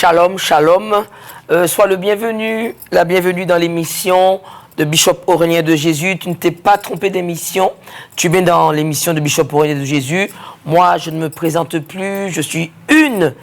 Shalom, shalom. Sois le bienvenu, la bienvenue dans l'émission de Bishop Aurélien de Jésus. Tu ne t'es pas trompé d'émission. Tu es bien dans l'émission de Bishop Aurélien de Jésus. Moi, je ne me présente plus. Je suis une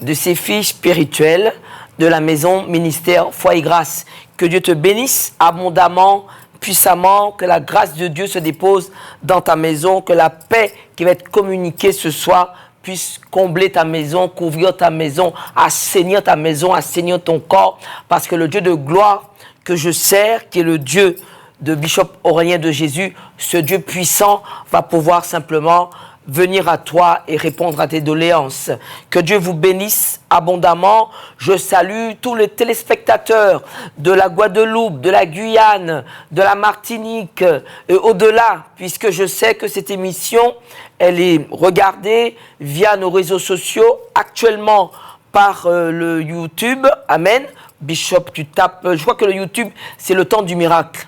de ces filles spirituelles de la maison Ministère Foi et Grâce. Que Dieu te bénisse abondamment, puissamment, que la grâce de Dieu se dépose dans ta maison, que la paix qui va être communiquée ce soir puisse combler ta maison, couvrir ta maison, assainir ta maison, assainir ton corps, parce que le Dieu de gloire que je sers, qui est le Dieu de Bishop Aurélien de Jésus, ce Dieu puissant va pouvoir simplement venir à toi et répondre à tes doléances. Que Dieu vous bénisse abondamment. Je salue tous les téléspectateurs de la Guadeloupe, de la Guyane, de la Martinique et au-delà, puisque je sais que cette émission, elle est regardée via nos réseaux sociaux, actuellement par le YouTube. Amen. Bishop, tu tapes, je crois que le YouTube, c'est le temps du miracle.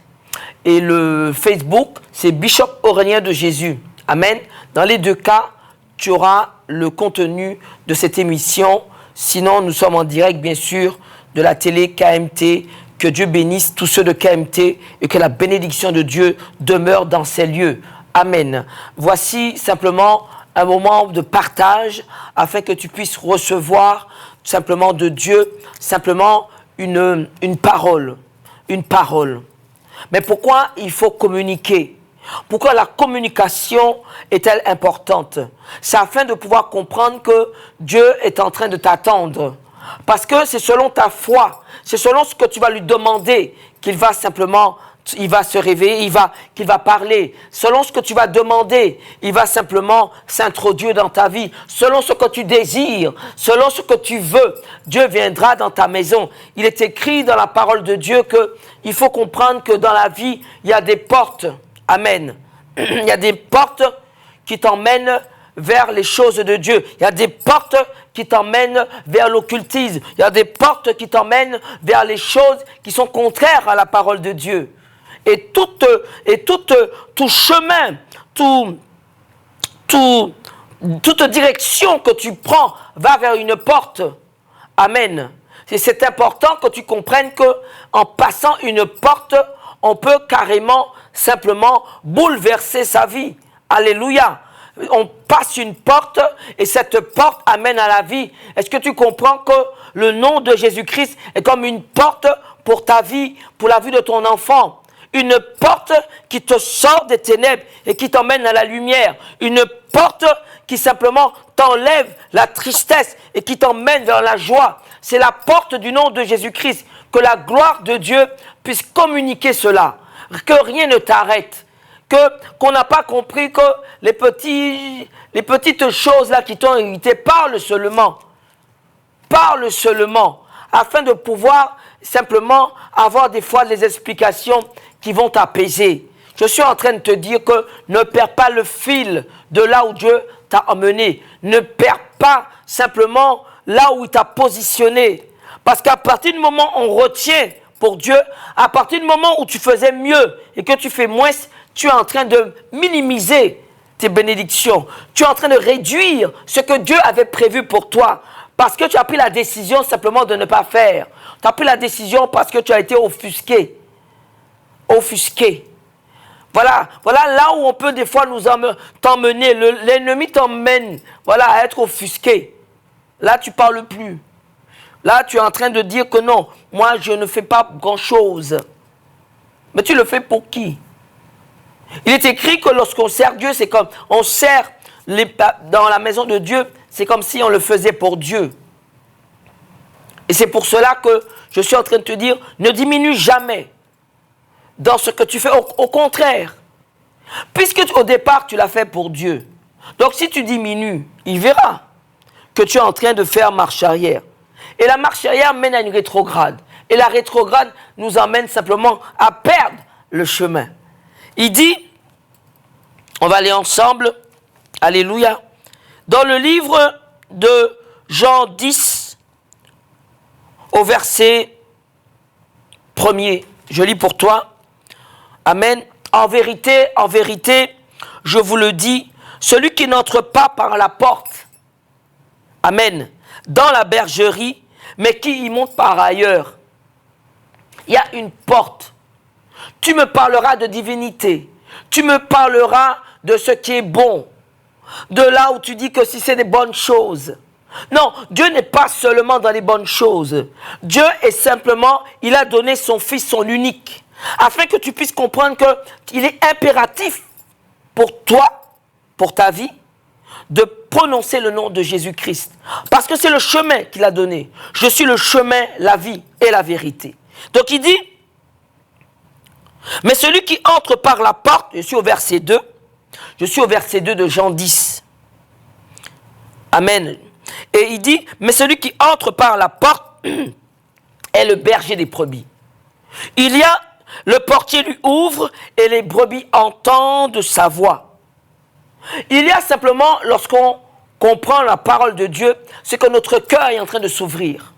Et le Facebook, c'est Bishop Aurélien de Jésus. Amen. Dans les deux cas, tu auras le contenu de cette émission. Sinon, nous sommes en direct, bien sûr, de la télé KMT. Que Dieu bénisse tous ceux de KMT et que la bénédiction de Dieu demeure dans ces lieux. Amen. Voici simplement un moment de partage afin que tu puisses recevoir simplement de Dieu, simplement une parole. Une parole. Mais pourquoi il faut communiquer ? Pourquoi la communication est-elle importante? C'est afin de pouvoir comprendre que Dieu est en train de t'attendre. Parce que c'est selon ta foi, c'est selon ce que tu vas lui demander qu'il va simplement, il va se réveiller, qu'il va parler. Selon ce que tu vas demander, il va simplement s'introduire dans ta vie. Selon ce que tu désires, selon ce que tu veux, Dieu viendra dans ta maison. Il est écrit dans la parole de Dieu qu'il faut comprendre que dans la vie, il y a des portes. Amen. Il y a des portes qui t'emmènent vers les choses de Dieu. Il y a des portes qui t'emmènent vers l'occultisme. Il y a des portes qui t'emmènent vers les choses qui sont contraires à la parole de Dieu. Et tout chemin, toute direction que tu prends va vers une porte. Amen. Et c'est important que tu comprennes que en passant une porte, on peut carrément, simplement bouleverser sa vie. Alléluia. On passe une porte et cette porte amène à la vie. Est-ce que tu comprends que le nom de Jésus-Christ est comme une porte pour ta vie, pour la vie de ton enfant? Une porte qui te sort des ténèbres et qui t'emmène à la lumière. Une porte qui simplement t'enlève la tristesse et qui t'emmène vers la joie. C'est la porte du nom de Jésus-Christ. Que la gloire de Dieu puisse communiquer cela. Que rien ne t'arrête. Qu'on n'a pas compris que les petites choses là qui t'ont irrité, parle seulement. Parle seulement. Afin de pouvoir simplement avoir des fois des explications qui vont t'apaiser. Je suis en train de te dire que ne perds pas le fil de là où Dieu t'a emmené. Ne perds pas simplement là où il t'a positionné. Parce qu'à partir du moment où on retient pour Dieu, à partir du moment où tu faisais mieux et que tu fais moins, tu es en train de minimiser tes bénédictions. Tu es en train de réduire ce que Dieu avait prévu pour toi. Parce que tu as pris la décision simplement de ne pas faire. Tu as pris la décision parce que tu as été offusqué. Offusqué. Voilà là où on peut des fois t'emmener. L'ennemi t'emmène à être offusqué. Là, tu ne parles plus. Là, tu es en train de dire que non, moi, je ne fais pas grand-chose. Mais tu le fais pour qui? Il est écrit que lorsqu'on sert Dieu, c'est comme, on sert dans la maison de Dieu, c'est comme si on le faisait pour Dieu. Et c'est pour cela que je suis en train de te dire, ne diminue jamais dans ce que tu fais. Au contraire, puisque au départ, tu l'as fait pour Dieu. Donc, si tu diminues, il verra que tu es en train de faire marche arrière. Et la marche arrière mène à une rétrograde. Et la rétrograde nous emmène simplement à perdre le chemin. Il dit, on va aller ensemble, alléluia, dans le livre de Jean 10, au verset 1er, je lis pour toi, amen, en vérité, je vous le dis, celui qui n'entre pas par la porte, amen, dans la bergerie, mais qui y monte par ailleurs. Il y a une porte. Tu me parleras de divinité. Tu me parleras de ce qui est bon. De là où tu dis que si c'est des bonnes choses. Non, Dieu n'est pas seulement dans les bonnes choses. Dieu est simplement, il a donné son Fils, son unique, afin que tu puisses comprendre qu'il est impératif pour toi, pour ta vie, de prononcer le nom de Jésus-Christ. Parce que c'est le chemin qu'il a donné. Je suis le chemin, la vie et la vérité. Donc il dit, mais celui qui entre par la porte, je suis au verset 2 de Jean 10. Amen. Et il dit, mais celui qui entre par la porte est le berger des brebis. Il y a, le portier lui ouvre et les brebis entendent sa voix. Il y a simplement, lorsqu'on comprend la parole de Dieu, c'est que notre cœur est en train de s'ouvrir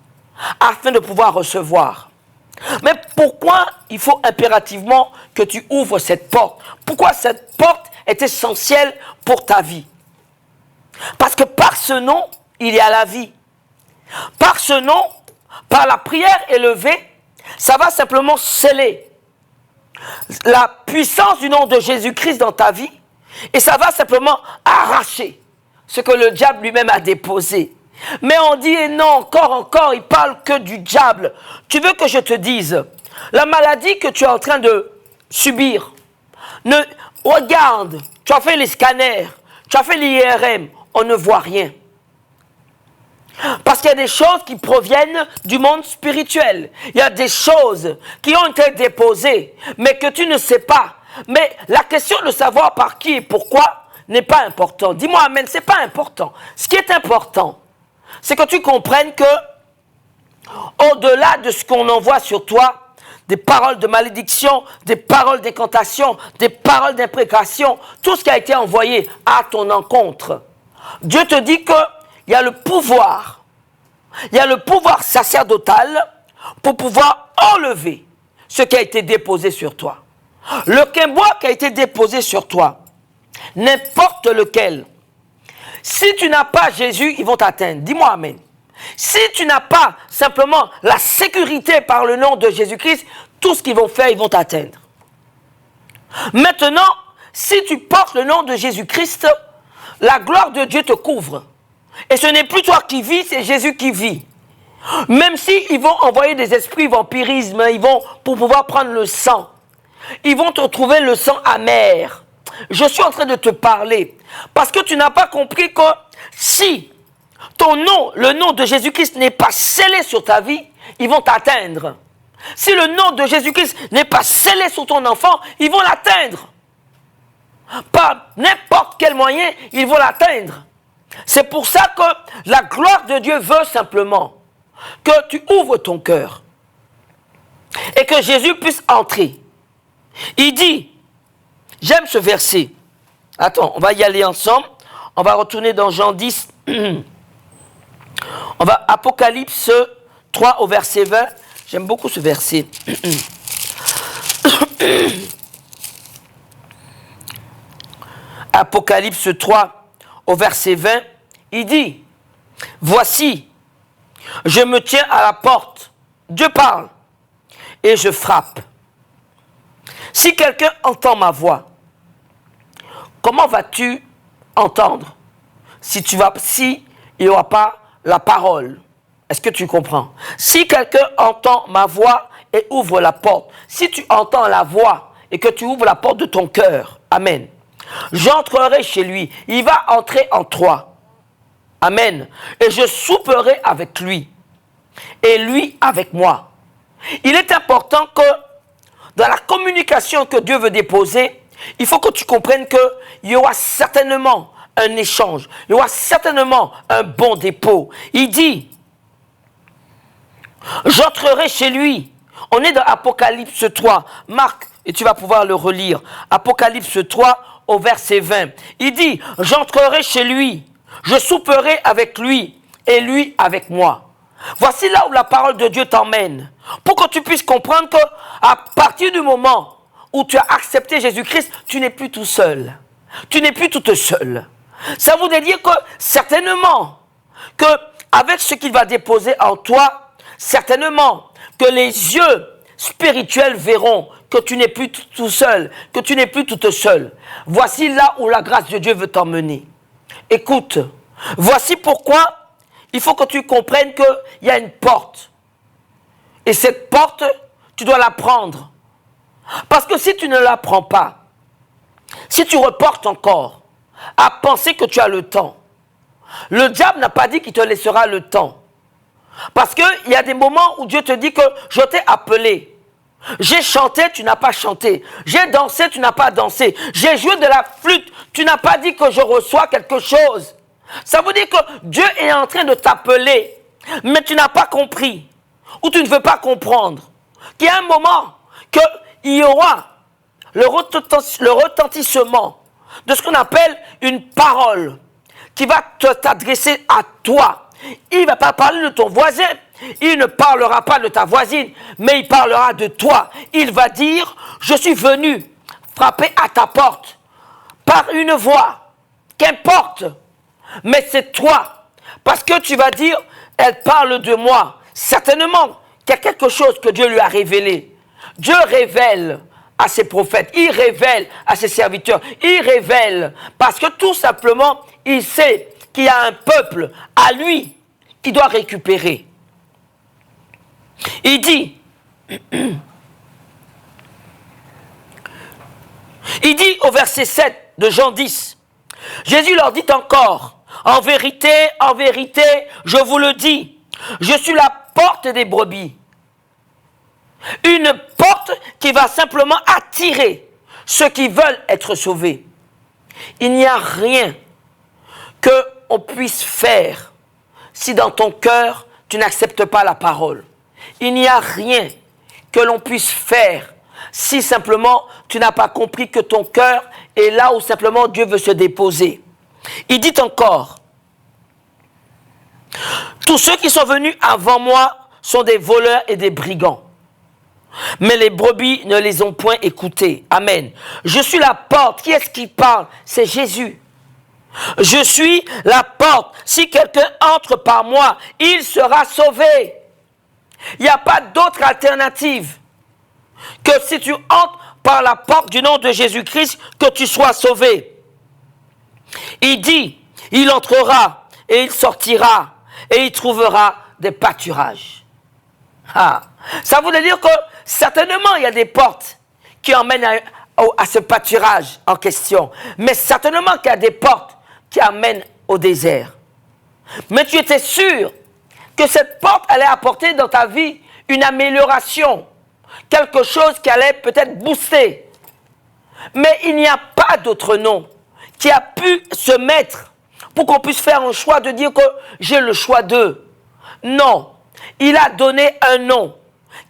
afin de pouvoir recevoir. Mais pourquoi il faut impérativement que tu ouvres cette porte? Pourquoi cette porte est essentielle pour ta vie? Parce que par ce nom, il y a la vie. Par ce nom, par la prière élevée, ça va simplement sceller la puissance du nom de Jésus-Christ dans ta vie et ça va simplement arracher ce que le diable lui-même a déposé. Mais on dit, et non, encore, il parle que du diable. Tu veux que je te dise, la maladie que tu es en train de subir, regarde, tu as fait les scanners, tu as fait l'IRM, on ne voit rien. Parce qu'il y a des choses qui proviennent du monde spirituel. Il y a des choses qui ont été déposées, mais que tu ne sais pas. Mais la question de savoir par qui et pourquoi n'est pas important. Dis-moi amen, ce n'est pas important. Ce qui est important, c'est que tu comprennes que, au-delà de ce qu'on envoie sur toi, des paroles de malédiction, des paroles d'incantation, des paroles d'imprécation, tout ce qui a été envoyé à ton encontre, Dieu te dit qu'il y a le pouvoir sacerdotal pour pouvoir enlever ce qui a été déposé sur toi. Le quimbois qui a été déposé sur toi, n'importe lequel, si tu n'as pas Jésus, ils vont t'atteindre. Dis-moi amen. Si tu n'as pas simplement la sécurité par le nom de Jésus-Christ, tout ce qu'ils vont faire, ils vont t'atteindre. Maintenant, si tu portes le nom de Jésus-Christ, la gloire de Dieu te couvre. Et ce n'est plus toi qui vis, c'est Jésus qui vit. Même s'ils vont envoyer des esprits vampirisme, ils vont pour pouvoir prendre le sang. Ils vont te trouver le sang amer. Je suis en train de te parler. Parce que tu n'as pas compris que si ton nom, le nom de Jésus-Christ n'est pas scellé sur ta vie, ils vont t'atteindre. Si le nom de Jésus-Christ n'est pas scellé sur ton enfant, ils vont l'atteindre. Par n'importe quel moyen, ils vont l'atteindre. C'est pour ça que la gloire de Dieu veut simplement que tu ouvres ton cœur et que Jésus puisse entrer. Il dit, j'aime ce verset. Attends, on va y aller ensemble. On va retourner dans Jean 10. On va Apocalypse 3 au verset 20. J'aime beaucoup ce verset. Apocalypse 3 au verset 20. Il dit, voici, je me tiens à la porte. Dieu parle. Et je frappe. Si quelqu'un entend ma voix, comment vas-tu entendre si il n'y aura pas la parole? Est-ce que tu comprends? Si quelqu'un entend ma voix et ouvre la porte, si tu entends la voix et que tu ouvres la porte de ton cœur, amen, j'entrerai chez lui, il va entrer en toi, amen, et je souperai avec lui, et lui avec moi. Il est important que dans la communication que Dieu veut déposer, il faut que tu comprennes qu'il y aura certainement un échange, il y aura certainement un bon dépôt. Il dit, j'entrerai chez lui. On est dans Apocalypse 3, Marc, et tu vas pouvoir le relire. Apocalypse 3 au verset 20. Il dit, j'entrerai chez lui, je souperai avec lui, et lui avec moi. Voici là où la parole de Dieu t'emmène. Pour que tu puisses comprendre qu'à partir du moment où tu as accepté Jésus-Christ, tu n'es plus tout seul. Tu n'es plus toute seule. Ça voudrait dire que certainement, qu'avec ce qu'il va déposer en toi, certainement que les yeux spirituels verront que tu n'es plus tout seul, que tu n'es plus toute seule. Voici là où la grâce de Dieu veut t'emmener. Écoute, voici pourquoi il faut que tu comprennes qu'il y a une porte. Et cette porte, tu dois la prendre. Parce que si tu ne la prends pas, si tu reportes encore à penser que tu as le temps, le diable n'a pas dit qu'il te laissera le temps. Parce qu'il y a des moments où Dieu te dit que je t'ai appelé. J'ai chanté, tu n'as pas chanté. J'ai dansé, tu n'as pas dansé. J'ai joué de la flûte, tu n'as pas dit que je reçois quelque chose. Ça veut dire que Dieu est en train de t'appeler, mais tu n'as pas compris, ou tu ne veux pas comprendre, qu'il y a un moment qu'il y aura le retentissement de ce qu'on appelle une parole qui va t'adresser à toi. Il ne va pas parler de ton voisin, il ne parlera pas de ta voisine, mais il parlera de toi. Il va dire, je suis venu frapper à ta porte par une voix, qu'importe, mais c'est toi. Parce que tu vas dire, elle parle de moi. Certainement qu'il y a quelque chose que Dieu lui a révélé. Dieu révèle à ses prophètes, il révèle à ses serviteurs, il révèle parce que tout simplement, il sait qu'il y a un peuple à lui qui doit récupérer. Il dit au verset 7 de Jean 10, Jésus leur dit encore, en vérité, je vous le dis, je suis la porte des brebis. Une porte qui va simplement attirer ceux qui veulent être sauvés. Il n'y a rien qu'on puisse faire si dans ton cœur tu n'acceptes pas la parole. Il n'y a rien que l'on puisse faire si simplement tu n'as pas compris que ton cœur est là où simplement Dieu veut se déposer. Il dit encore, tous ceux qui sont venus avant moi sont des voleurs et des brigands. Mais les brebis ne les ont point écoutés. Amen. Je suis la porte. Qui est-ce qui parle? C'est Jésus. Je suis la porte. Si quelqu'un entre par moi, il sera sauvé. Il n'y a pas d'autre alternative que si tu entres par la porte du nom de Jésus-Christ, que tu sois sauvé. Il dit, il entrera et il sortira et il trouvera des pâturages. Ah. Ça voudrait dire que certainement il y a des portes qui emmènent à ce pâturage en question. Mais certainement qu'il y a des portes qui amènent au désert. Mais tu étais sûr que cette porte allait apporter dans ta vie une amélioration. Quelque chose qui allait peut-être booster. Mais il n'y a pas d'autre nom qui a pu se mettre pour qu'on puisse faire un choix de dire que j'ai le choix d'eux. Non. Il a donné un nom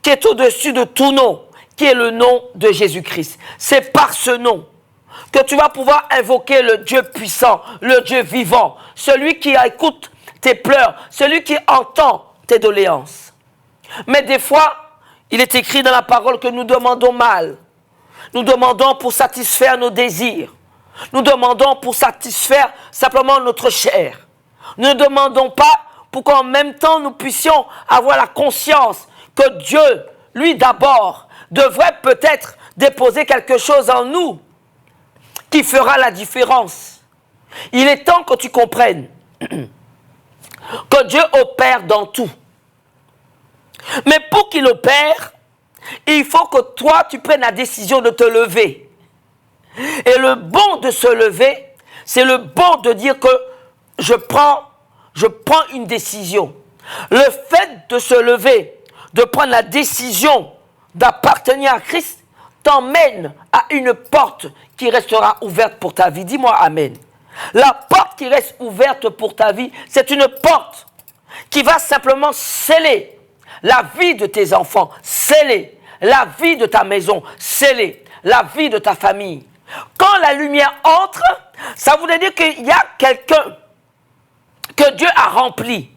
qui est au-dessus de tout nom, qui est le nom de Jésus-Christ. C'est par ce nom que tu vas pouvoir invoquer le Dieu puissant, le Dieu vivant, celui qui écoute tes pleurs, celui qui entend tes doléances. Mais des fois, il est écrit dans la parole que nous demandons mal. Nous demandons pour satisfaire nos désirs. Nous demandons pour satisfaire simplement notre chair. Nous ne demandons pas pour qu'en même temps nous puissions avoir la conscience que Dieu, lui d'abord, devrait peut-être déposer quelque chose en nous qui fera la différence. Il est temps que tu comprennes que Dieu opère dans tout. Mais pour qu'il opère, il faut que toi, tu prennes la décision de te lever. Et le bon de se lever, c'est le bon de dire que je prends une décision. Le fait de se lever, de prendre la décision d'appartenir à Christ, t'emmène à une porte qui restera ouverte pour ta vie. Dis-moi amen. La porte qui reste ouverte pour ta vie, c'est une porte qui va simplement sceller la vie de tes enfants, sceller la vie de ta maison, sceller la vie de ta famille. Quand la lumière entre, ça voudrait dire qu'il y a quelqu'un que Dieu a rempli,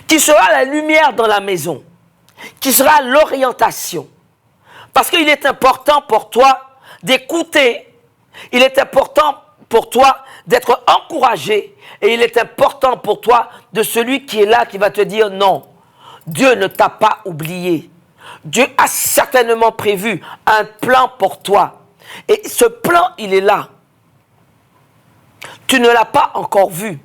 qui sera la lumière dans la maison, qui sera l'orientation. Parce qu'il est important pour toi d'écouter, il est important pour toi d'être encouragé, et il est important pour toi de celui qui est là, qui va te dire non, Dieu ne t'a pas oublié. Dieu a certainement prévu un plan pour toi. Et ce plan, il est là. Tu ne l'as pas encore vu.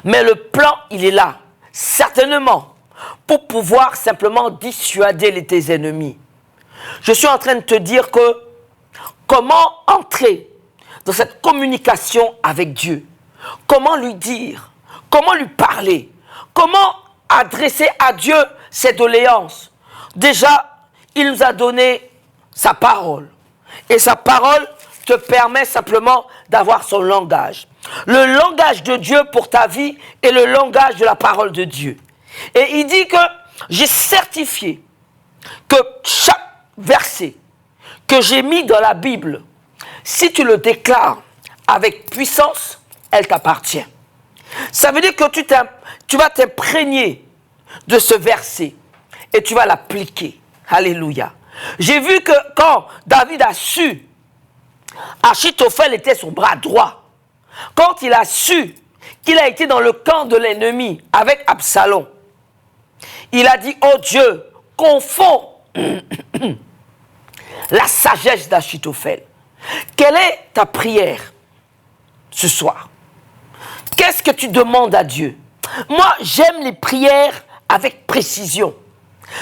Mais le plan, il est là. Certainement. Pour pouvoir simplement dissuader tes ennemis. Je suis en train de te dire que comment entrer dans cette communication avec Dieu. Comment lui dire. Comment lui parler. Comment adresser à Dieu ses doléances. Déjà, il nous a donné sa parole. Et sa parole te permet simplement d'avoir son langage. Le langage de Dieu pour ta vie est le langage de la parole de Dieu. Et il dit que j'ai certifié que chaque verset que j'ai mis dans la Bible, si tu le déclares avec puissance, elle t'appartient. Ça veut dire que tu vas t'imprégner de ce verset et tu vas l'appliquer. Alléluia. J'ai vu que quand David a su, Achitophel était son bras droit. Quand il a su qu'il a été dans le camp de l'ennemi avec Absalom, il a dit, oh Dieu, confonds la sagesse d'Achitophel. Quelle est ta prière ce soir? Qu'est-ce que tu demandes à Dieu? Moi, j'aime les prières avec précision.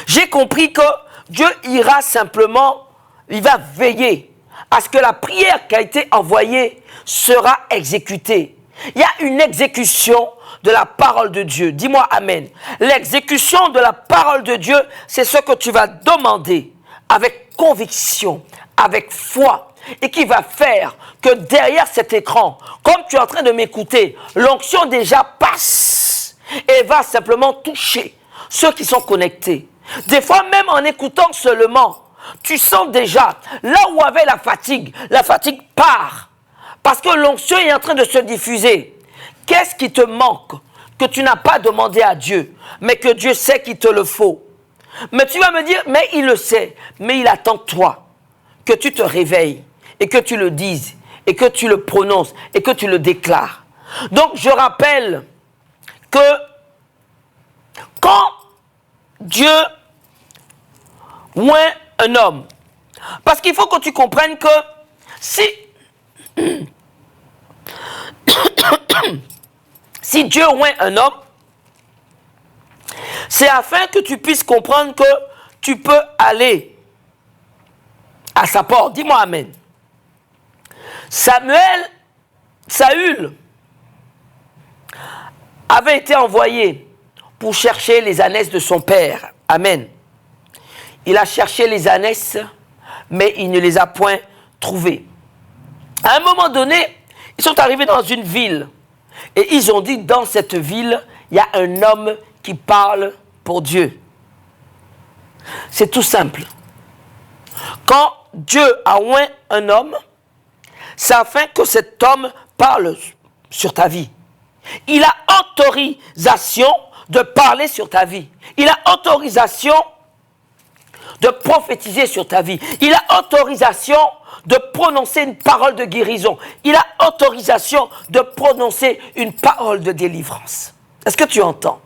J'ai compris que Dieu ira simplement, il va veiller à ce que la prière qui a été envoyée sera exécutée. Il y a une exécution de la parole de Dieu. Dis-moi amen. L'exécution de la parole de Dieu, c'est ce que tu vas demander avec conviction, avec foi, et qui va faire que derrière cet écran, comme tu es en train de m'écouter, l'onction déjà passe et va simplement toucher ceux qui sont connectés. Des fois, même en écoutant seulement, tu sens déjà, là où avait la fatigue part. Parce que l'onction est en train de se diffuser. Qu'est-ce qui te manque que tu n'as pas demandé à Dieu, mais que Dieu sait qu'il te le faut? Mais tu vas me dire, mais il le sait, mais il attend de toi que tu te réveilles et que tu le dises et que tu le prononces et que tu le déclares. Donc je rappelle que quand Dieu oint un homme, parce qu'il faut que tu comprennes que si Dieu oint un homme, c'est afin que tu puisses comprendre que tu peux aller à sa porte. Dis-moi amen. Saül avait été envoyé pour chercher les ânesses de son père. Amen. Il a cherché les ânesses, mais il ne les a point trouvées. À un moment donné, ils sont arrivés dans une ville. Et ils ont dit, dans cette ville, il y a un homme qui parle pour Dieu. C'est tout simple. Quand Dieu a oint un homme, c'est afin que cet homme parle sur ta vie. Il a autorisation de parler sur ta vie. Il a autorisation de prophétiser sur ta vie. Il a autorisation de prononcer une parole de guérison. Il a autorisation de prononcer une parole de délivrance. Est-ce que tu entends?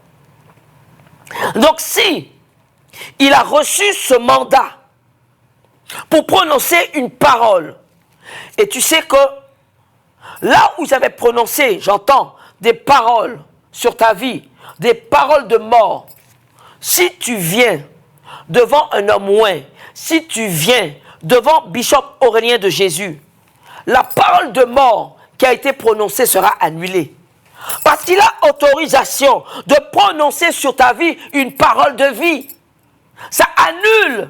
Donc si il a reçu ce mandat pour prononcer une parole, et tu sais que là où j'avais prononcé, j'entends des paroles sur ta vie, des paroles de mort, si tu viens devant un homme oint, si tu viens devant Bishop Aurélien de Jésus, la parole de mort qui a été prononcée sera annulée. Parce qu'il a autorisation de prononcer sur ta vie une parole de vie. Ça annule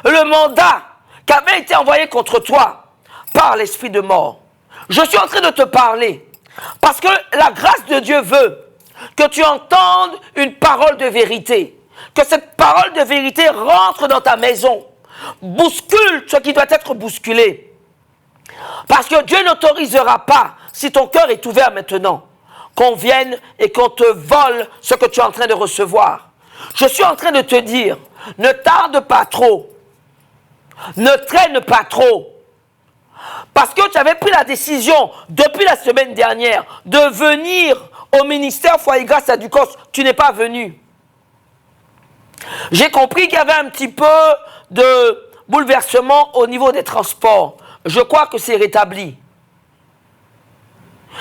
le mandat qui avait été envoyé contre toi par l'esprit de mort. Je suis en train de te parler parce que la grâce de Dieu veut que tu entendes une parole de vérité. Que cette parole de vérité rentre dans ta maison. Bouscule ce qui doit être bousculé. Parce que Dieu n'autorisera pas, si ton cœur est ouvert maintenant, qu'on vienne et qu'on te vole ce que tu es en train de recevoir. Je suis en train de te dire, ne tarde pas trop. Ne traîne pas trop. Parce que tu avais pris la décision, depuis la semaine dernière, de venir au ministère Foi et Grâce à Ducos. Tu n'es pas venu. J'ai compris qu'il y avait un petit peu de bouleversement au niveau des transports. Je crois que c'est rétabli.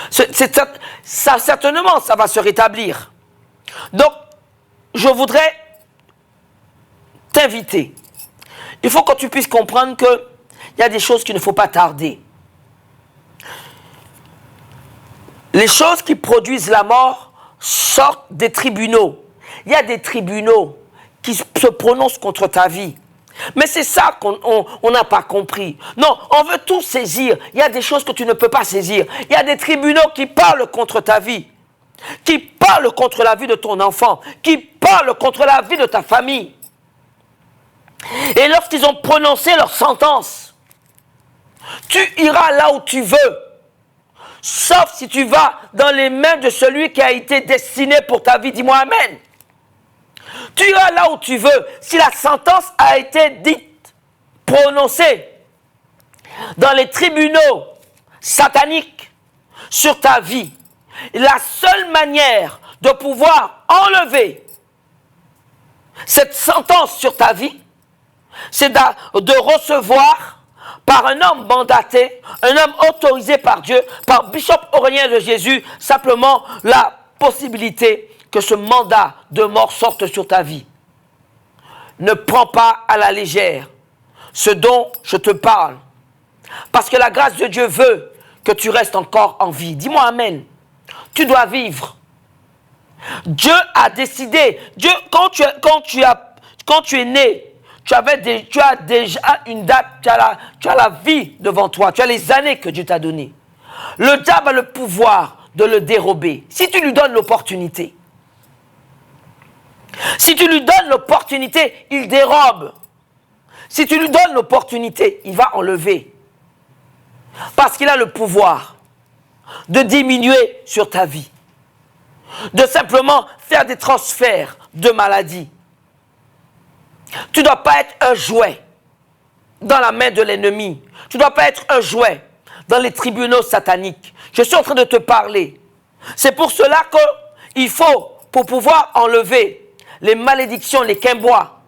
Ça, certainement, ça va se rétablir. Donc, je voudrais t'inviter. Il faut que tu puisses comprendre qu'il y a des choses qu'il ne faut pas tarder. Les choses qui produisent la mort sortent des tribunaux. Il y a des tribunaux qui se prononcent contre ta vie. Mais c'est ça qu'on n'a pas compris. Non, on veut tout saisir. Il y a des choses que tu ne peux pas saisir. Il y a des tribunaux qui parlent contre ta vie, qui parlent contre la vie de ton enfant, qui parlent contre la vie de ta famille. Et lorsqu'ils ont prononcé leur sentence, tu iras là où tu veux, sauf si tu vas dans les mains de celui qui a été destiné pour ta vie. Dis-moi amen. Tu iras là où tu veux. Si la sentence a été dite, prononcée dans les tribunaux sataniques sur ta vie, la seule manière de pouvoir enlever cette sentence sur ta vie, c'est de recevoir par un homme mandaté, un homme autorisé par Dieu, par Bishop Aurélien de Jésus, simplement la possibilité que ce mandat de mort sorte sur ta vie. Ne prends pas à la légère ce dont je te parle. Parce que la grâce de Dieu veut que tu restes encore en vie. Dis-moi amen. Tu dois vivre. Dieu a décidé. Dieu, quand tu es né, tu as déjà une date, tu as la vie devant toi. Tu as les années que Dieu t'a données. Le diable a le pouvoir de le dérober. Si tu lui donnes l'opportunité. Si tu lui donnes l'opportunité, il dérobe. Si tu lui donnes l'opportunité, il va enlever. Parce qu'il a le pouvoir de diminuer sur ta vie. De simplement faire des transferts de maladies. Tu ne dois pas être un jouet dans la main de l'ennemi. Tu ne dois pas être un jouet dans les tribunaux sataniques. Je suis en train de te parler. C'est pour cela qu'il faut, pour pouvoir enlever les malédictions, les quimbois.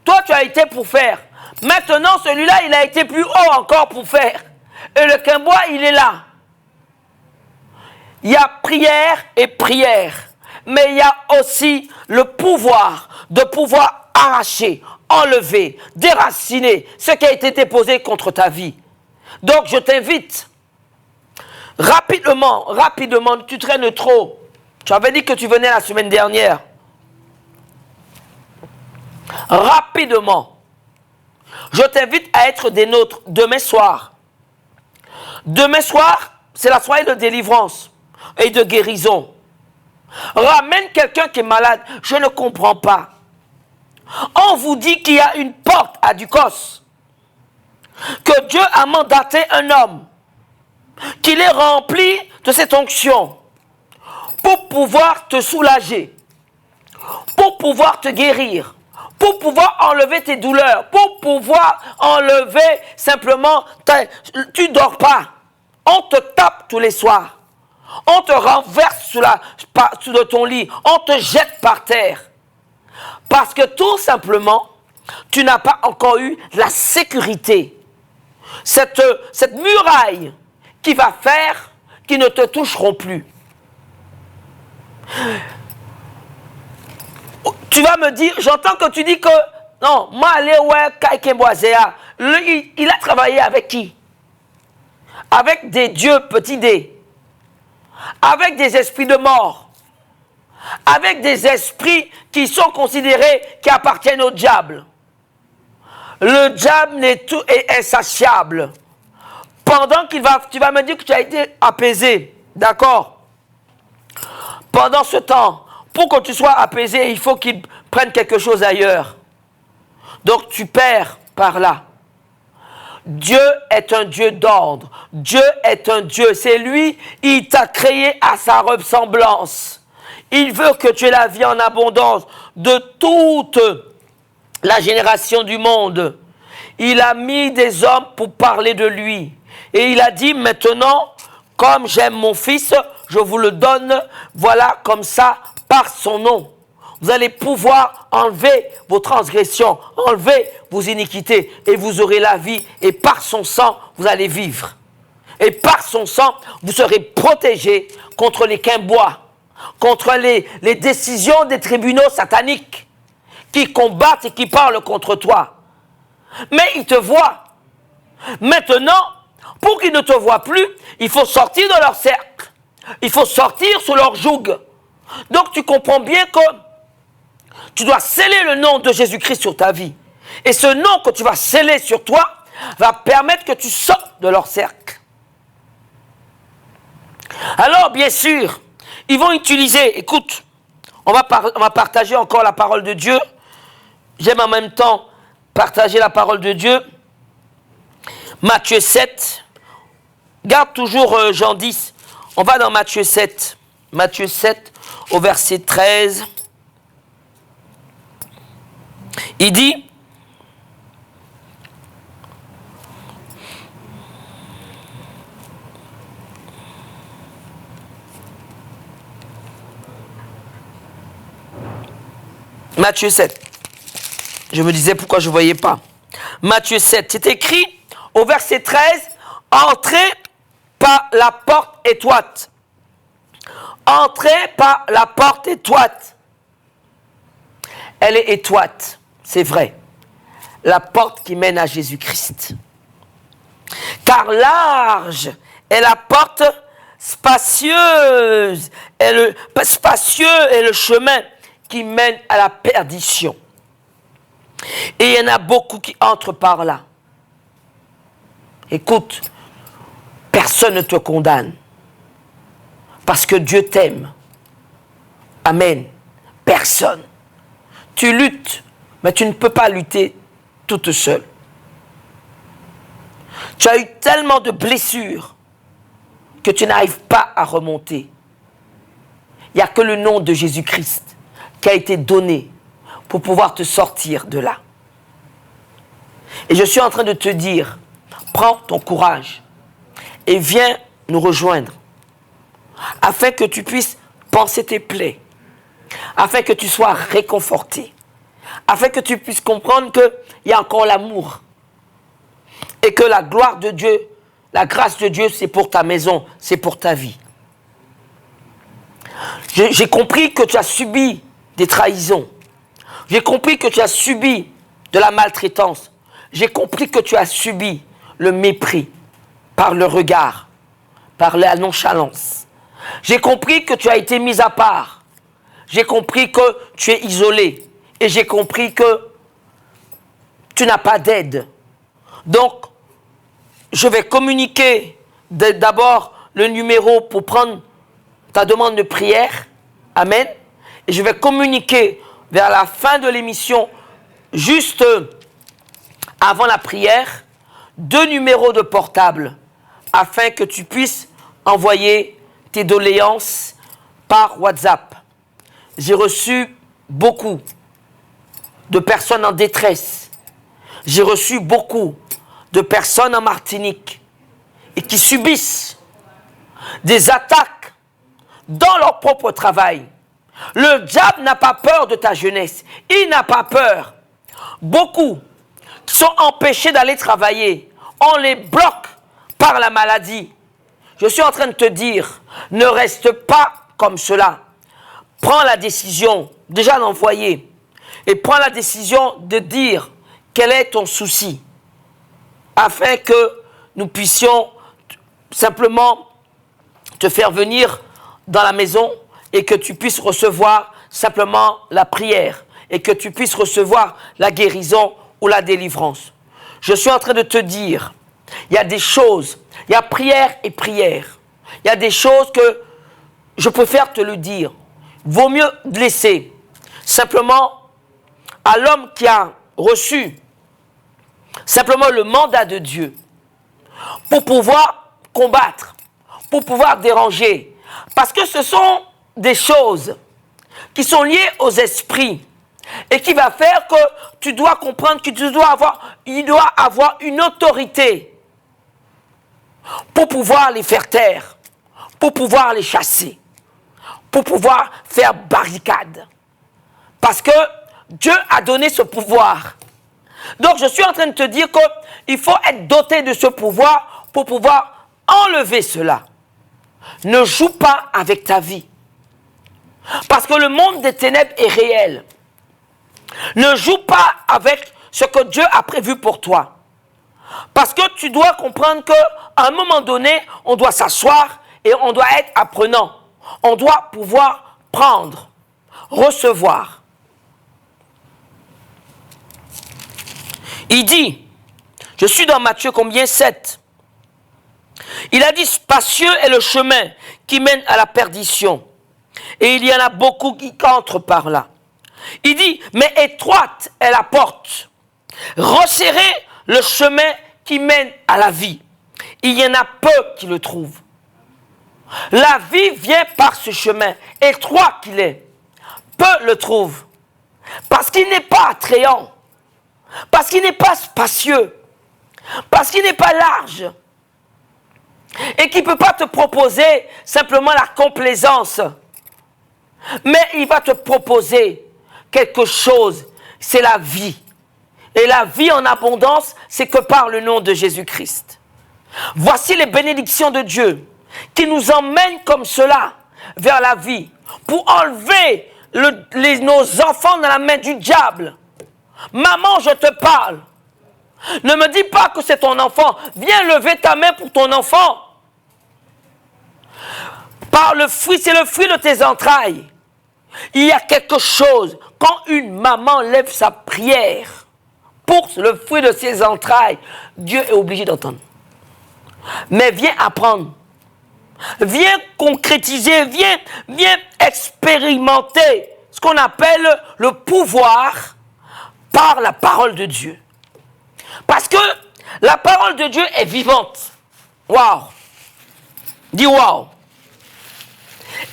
Toi, tu as été pour faire. Maintenant, celui-là, il a été plus haut encore pour faire. Et le quimbois, il est là. Il y a prière et prière. Mais il y a aussi le pouvoir de pouvoir arracher, enlever, déraciner ce qui a été déposé contre ta vie. Donc, je t'invite, rapidement, tu traînes trop. Tu avais dit que tu venais la semaine dernière. Rapidement, je t'invite à être des nôtres demain soir. Demain soir, c'est la soirée de délivrance et de guérison. Ramène quelqu'un qui est malade. Je ne comprends pas. On vous dit qu'il y a une porte à Ducos, que Dieu a mandaté un homme, qu'il est rempli de cette onction pour pouvoir te soulager, pour pouvoir te guérir, pour pouvoir enlever tes douleurs, pour pouvoir enlever simplement, tu ne dors pas, on te tape tous les soirs, on te renverse sous ton lit, on te jette par terre. Parce que tout simplement, tu n'as pas encore eu la sécurité. Cette muraille qui va faire qu'ils ne te toucheront plus. Tu vas me dire, j'entends que tu dis que, non, moi, il a travaillé avec qui? Avec des dieux petits dés. Avec des esprits de mort. Avec des esprits qui sont considérés qui appartiennent au diable. Le diable est insatiable. Pendant tu vas me dire que tu as été apaisé, d'accord? Pendant ce temps, pour que tu sois apaisé, il faut qu'il prenne quelque chose ailleurs. Donc tu perds par là. Dieu est un Dieu d'ordre. Dieu est un Dieu. C'est lui, il t'a créé à sa ressemblance. Il veut que tu aies la vie en abondance de toute la génération du monde. Il a mis des hommes pour parler de lui. Et il a dit maintenant, comme j'aime mon fils, je vous le donne, voilà comme ça, par son nom. vous allez pouvoir enlever vos transgressions, enlever vos iniquités, et vous aurez la vie, et par son sang, vous allez vivre. Et par son sang, vous serez protégés contre les quimbois, contre les décisions des tribunaux sataniques qui combattent et qui parlent contre toi. Mais ils te voient. Maintenant, pour qu'ils ne te voient plus, il faut sortir de leur cercle. Il faut sortir sous leur joug. Donc tu comprends bien que tu dois sceller le nom de Jésus-Christ sur ta vie. Et ce nom que tu vas sceller sur toi va permettre que tu sortes de leur cercle. Alors, bien sûr, ils vont utiliser, écoute, on va partager encore la parole de Dieu. J'aime en même temps partager la parole de Dieu. Matthieu 7. Garde toujours Jean 10. On va dans Matthieu 7. Matthieu 7 au verset 13. Il dit, Matthieu 7. Je me disais pourquoi je ne voyais pas. Matthieu 7, c'est écrit au verset 13, « Entrez par la porte étroite. » Entrez par la porte étroite. Elle est étroite, c'est vrai. La porte qui mène à Jésus-Christ. Car large est la porte spacieuse, spacieux est le chemin qui mène à la perdition. Et il y en a beaucoup qui entrent par là. Écoute, personne ne te condamne. Parce que Dieu t'aime. Amen. Personne. Tu luttes, mais tu ne peux pas lutter toute seule. Tu as eu tellement de blessures que tu n'arrives pas à remonter. Il n'y a que le nom de Jésus-Christ qui a été donné pour pouvoir te sortir de là. Et je suis en train de te dire, prends ton courage et viens nous rejoindre afin que tu puisses panser tes plaies, afin que tu sois réconforté, afin que tu puisses comprendre qu'il y a encore l'amour et que la gloire de Dieu, la grâce de Dieu, c'est pour ta maison, c'est pour ta vie. J'ai compris que tu as subi des trahisons. J'ai compris que tu as subi de la maltraitance. J'ai compris que tu as subi le mépris par le regard, par la nonchalance. J'ai compris que tu as été mis à part. J'ai compris que tu es isolé. Et j'ai compris que tu n'as pas d'aide. Donc, je vais communiquer d'abord le numéro pour prendre ta demande de prière. Amen. Et je vais communiquer vers la fin de l'émission, juste avant la prière, 2 numéros de portable afin que tu puisses envoyer tes doléances par WhatsApp. J'ai reçu beaucoup de personnes en détresse. J'ai reçu beaucoup de personnes en Martinique et qui subissent des attaques dans leur propre travail. Le diable n'a pas peur de ta jeunesse. Il n'a pas peur. Beaucoup sont empêchés d'aller travailler. On les bloque par la maladie. Je suis en train de te dire, ne reste pas comme cela. Prends la décision déjà d'envoyer et prends la décision de dire quel est ton souci afin que nous puissions simplement te faire venir dans la maison et que tu puisses recevoir simplement la prière et que tu puisses recevoir la guérison ou la délivrance. Je suis en train de te dire, il y a des choses, il y a prière et prière. Il y a des choses que je préfère te le dire. Vaut mieux laisser simplement à l'homme qui a reçu simplement le mandat de Dieu pour pouvoir combattre, pour pouvoir déranger. Parce que ce sont des choses qui sont liées aux esprits et qui va faire que tu dois comprendre que il doit avoir une autorité pour pouvoir les faire taire, pour pouvoir les chasser, pour pouvoir faire barricade. Parce que Dieu a donné ce pouvoir. Donc je suis en train de te dire qu'il faut être doté de ce pouvoir pour pouvoir enlever cela. Ne joue pas avec ta vie. Parce que le monde des ténèbres est réel. Ne joue pas avec ce que Dieu a prévu pour toi. Parce que tu dois comprendre qu'à un moment donné, on doit s'asseoir et on doit être apprenant. On doit pouvoir prendre, recevoir. Il dit, je suis dans Matthieu combien 7. Il a dit, spacieux est le chemin qui mène à la perdition. Et il y en a beaucoup qui entrent par là. Il dit, mais étroite est la porte. Resserrez le chemin qui mène à la vie. Il y en a peu qui le trouvent. La vie vient par ce chemin, étroit qu'il est. Peu le trouvent. Parce qu'il n'est pas attrayant. Parce qu'il n'est pas spacieux. Parce qu'il n'est pas large. Et qu'il ne peut pas te proposer simplement la complaisance. Mais il va te proposer quelque chose. C'est la vie. Et la vie en abondance, c'est que par le nom de Jésus-Christ. Voici les bénédictions de Dieu qui nous emmènent comme cela vers la vie. Pour enlever nos enfants dans la main du diable. Maman, je te parle. Ne me dis pas que c'est ton enfant. Viens lever ta main pour ton enfant. Par le fruit, c'est le fruit de tes entrailles. Il y a quelque chose. Quand une maman lève sa prière pour le fruit de ses entrailles, Dieu est obligé d'entendre. Mais viens apprendre. Viens concrétiser. Viens expérimenter ce qu'on appelle le pouvoir par la parole de Dieu. Parce que la parole de Dieu est vivante. Waouh! Dis waouh!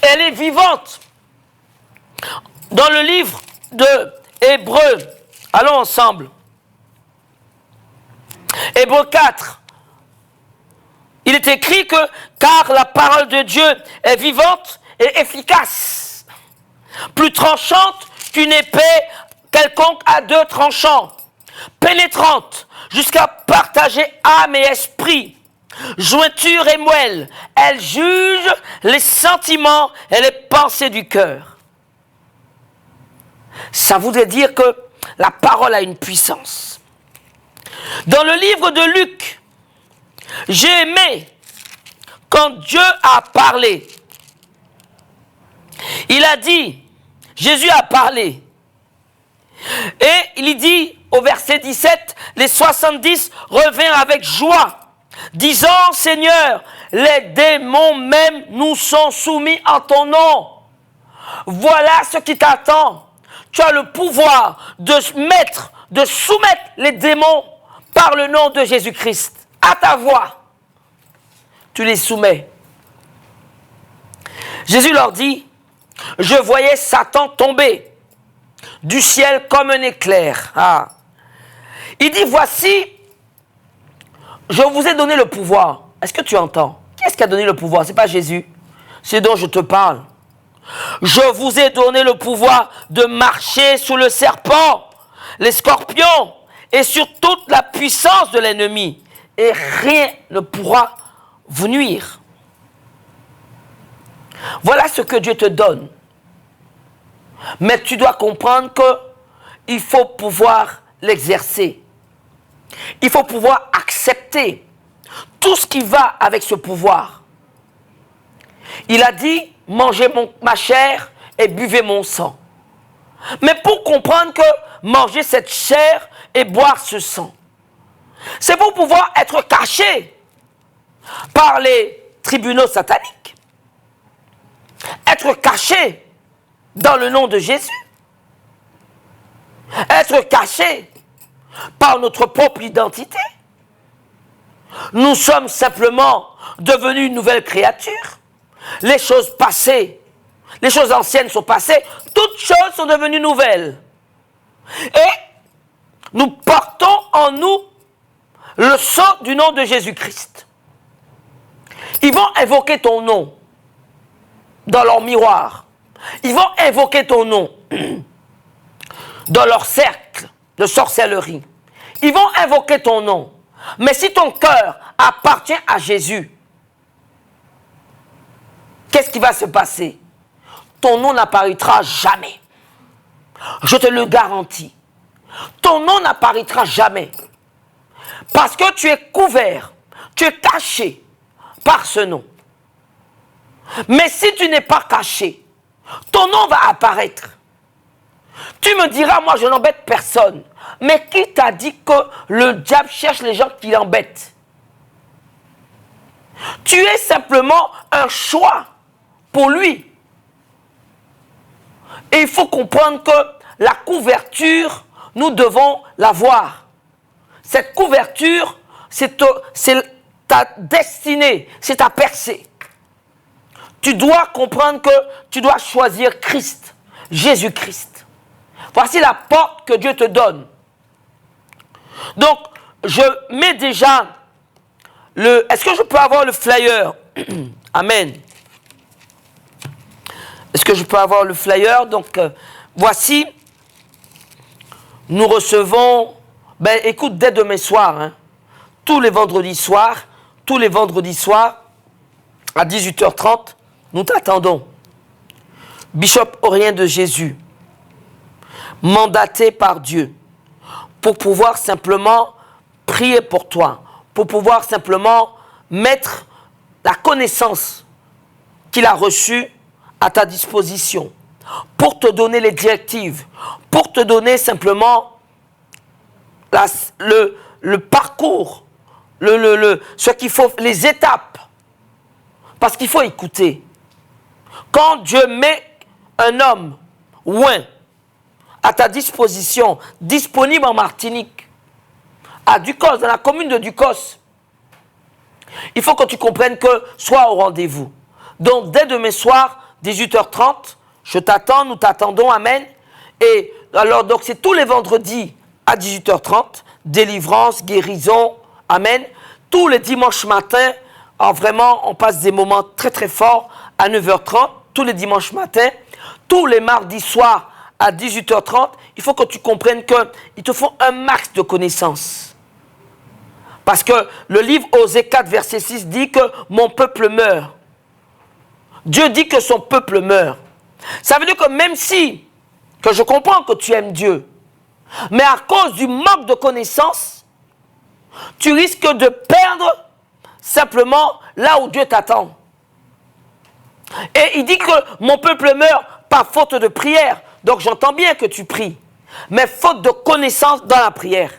Elle est vivante. Dans le livre de Hébreux, allons ensemble. Hébreux 4. Il est écrit que car la parole de Dieu est vivante et efficace, plus tranchante qu'une épée quelconque à deux tranchants, pénétrante jusqu'à partager âme et esprit, jointure et moelle. Elle juge les sentiments et les pensées du cœur. Ça voudrait dire que la parole a une puissance. Dans le livre de Luc, j'ai aimé quand Dieu a parlé. Il a dit, Jésus a parlé. Et il dit au verset 17, les 70 revinrent avec joie, disant, Seigneur, les démons même nous sont soumis en ton nom. Voilà ce qui t'attend. Tu as le pouvoir de soumettre les démons par le nom de Jésus-Christ. À ta voix, tu les soumets. Jésus leur dit, je voyais Satan tomber du ciel comme un éclair. Ah. Il dit, voici, je vous ai donné le pouvoir. Est-ce que tu entends? Qui est-ce qui a donné le pouvoir? Ce n'est pas Jésus. C'est dont je te parle. Je vous ai donné le pouvoir de marcher sur le serpent, les scorpions, et sur toute la puissance de l'ennemi. Et rien ne pourra vous nuire. Voilà ce que Dieu te donne. Mais tu dois comprendre qu'il faut pouvoir l'exercer. Il faut pouvoir accepter tout ce qui va avec ce pouvoir. Il a dit, mangez ma chair et buvez mon sang. Mais pour comprendre que manger cette chair et boire ce sang, c'est pour pouvoir être caché par les tribunaux sataniques. Être caché dans le nom de Jésus. Être caché par notre propre identité. Nous sommes simplement devenus une nouvelle créature. Les choses passées, les choses anciennes sont passées, toutes choses sont devenues nouvelles. Et nous portons en nous le sang du nom de Jésus-Christ. Ils vont invoquer ton nom dans leur miroir. Ils vont invoquer ton nom. dans leur cercle de sorcellerie. Ils vont invoquer ton nom. Mais si ton cœur appartient à Jésus, qu'est-ce qui va se passer? Ton nom n'apparaîtra jamais. Je te le garantis. Ton nom n'apparaîtra jamais. Parce que tu es couvert, tu es caché par ce nom. Mais si tu n'es pas caché, ton nom va apparaître. Tu me diras, moi je n'embête personne. Mais qui t'a dit que le diable cherche les gens qui l'embêtent? Tu es simplement un choix pour lui. Et il faut comprendre que la couverture, nous devons l'avoir. Cette couverture, c'est ta destinée, c'est ta percée. Tu dois comprendre que tu dois choisir Christ, Jésus-Christ. Voici la porte que Dieu te donne. Donc, je mets déjà est-ce que je peux avoir le flyer? Amen. Est-ce que je peux avoir le flyer? Donc, voici, nous recevons, écoute, dès demain soir, hein, tous les vendredis soirs, à 18h30, nous t'attendons. Bishop Aurélien de Jésus, mandaté par Dieu, pour pouvoir simplement prier pour toi, pour pouvoir simplement mettre la connaissance qu'il a reçue à ta disposition, pour te donner les directives, pour te donner simplement le parcours, ce qu'il faut, les étapes. Parce qu'il faut écouter. Quand Dieu met un homme ou à ta disposition, disponible en Martinique, à Ducos, dans la commune de Ducos, il faut que tu comprennes que sois au rendez-vous. Donc, dès demain soir, 18h30, je t'attends, nous t'attendons, amen. Et alors, donc, c'est tous les vendredis à 18h30, délivrance, guérison, amen. Tous les dimanches matins, alors vraiment, on passe des moments très très forts à 9h30, tous les dimanches matins, tous les mardis soirs à 18h30, il faut que tu comprennes qu'il te faut un max de connaissances. Parce que le livre Osée 4, verset 6 dit que mon peuple meurt. Dieu dit que son peuple meurt. Ça veut dire que même si, que je comprends que tu aimes Dieu, mais à cause du manque de connaissances, tu risques de perdre simplement là où Dieu t'attend. Et il dit que mon peuple meurt par faute de prière. Donc j'entends bien que tu pries, mais faute de connaissance dans la prière.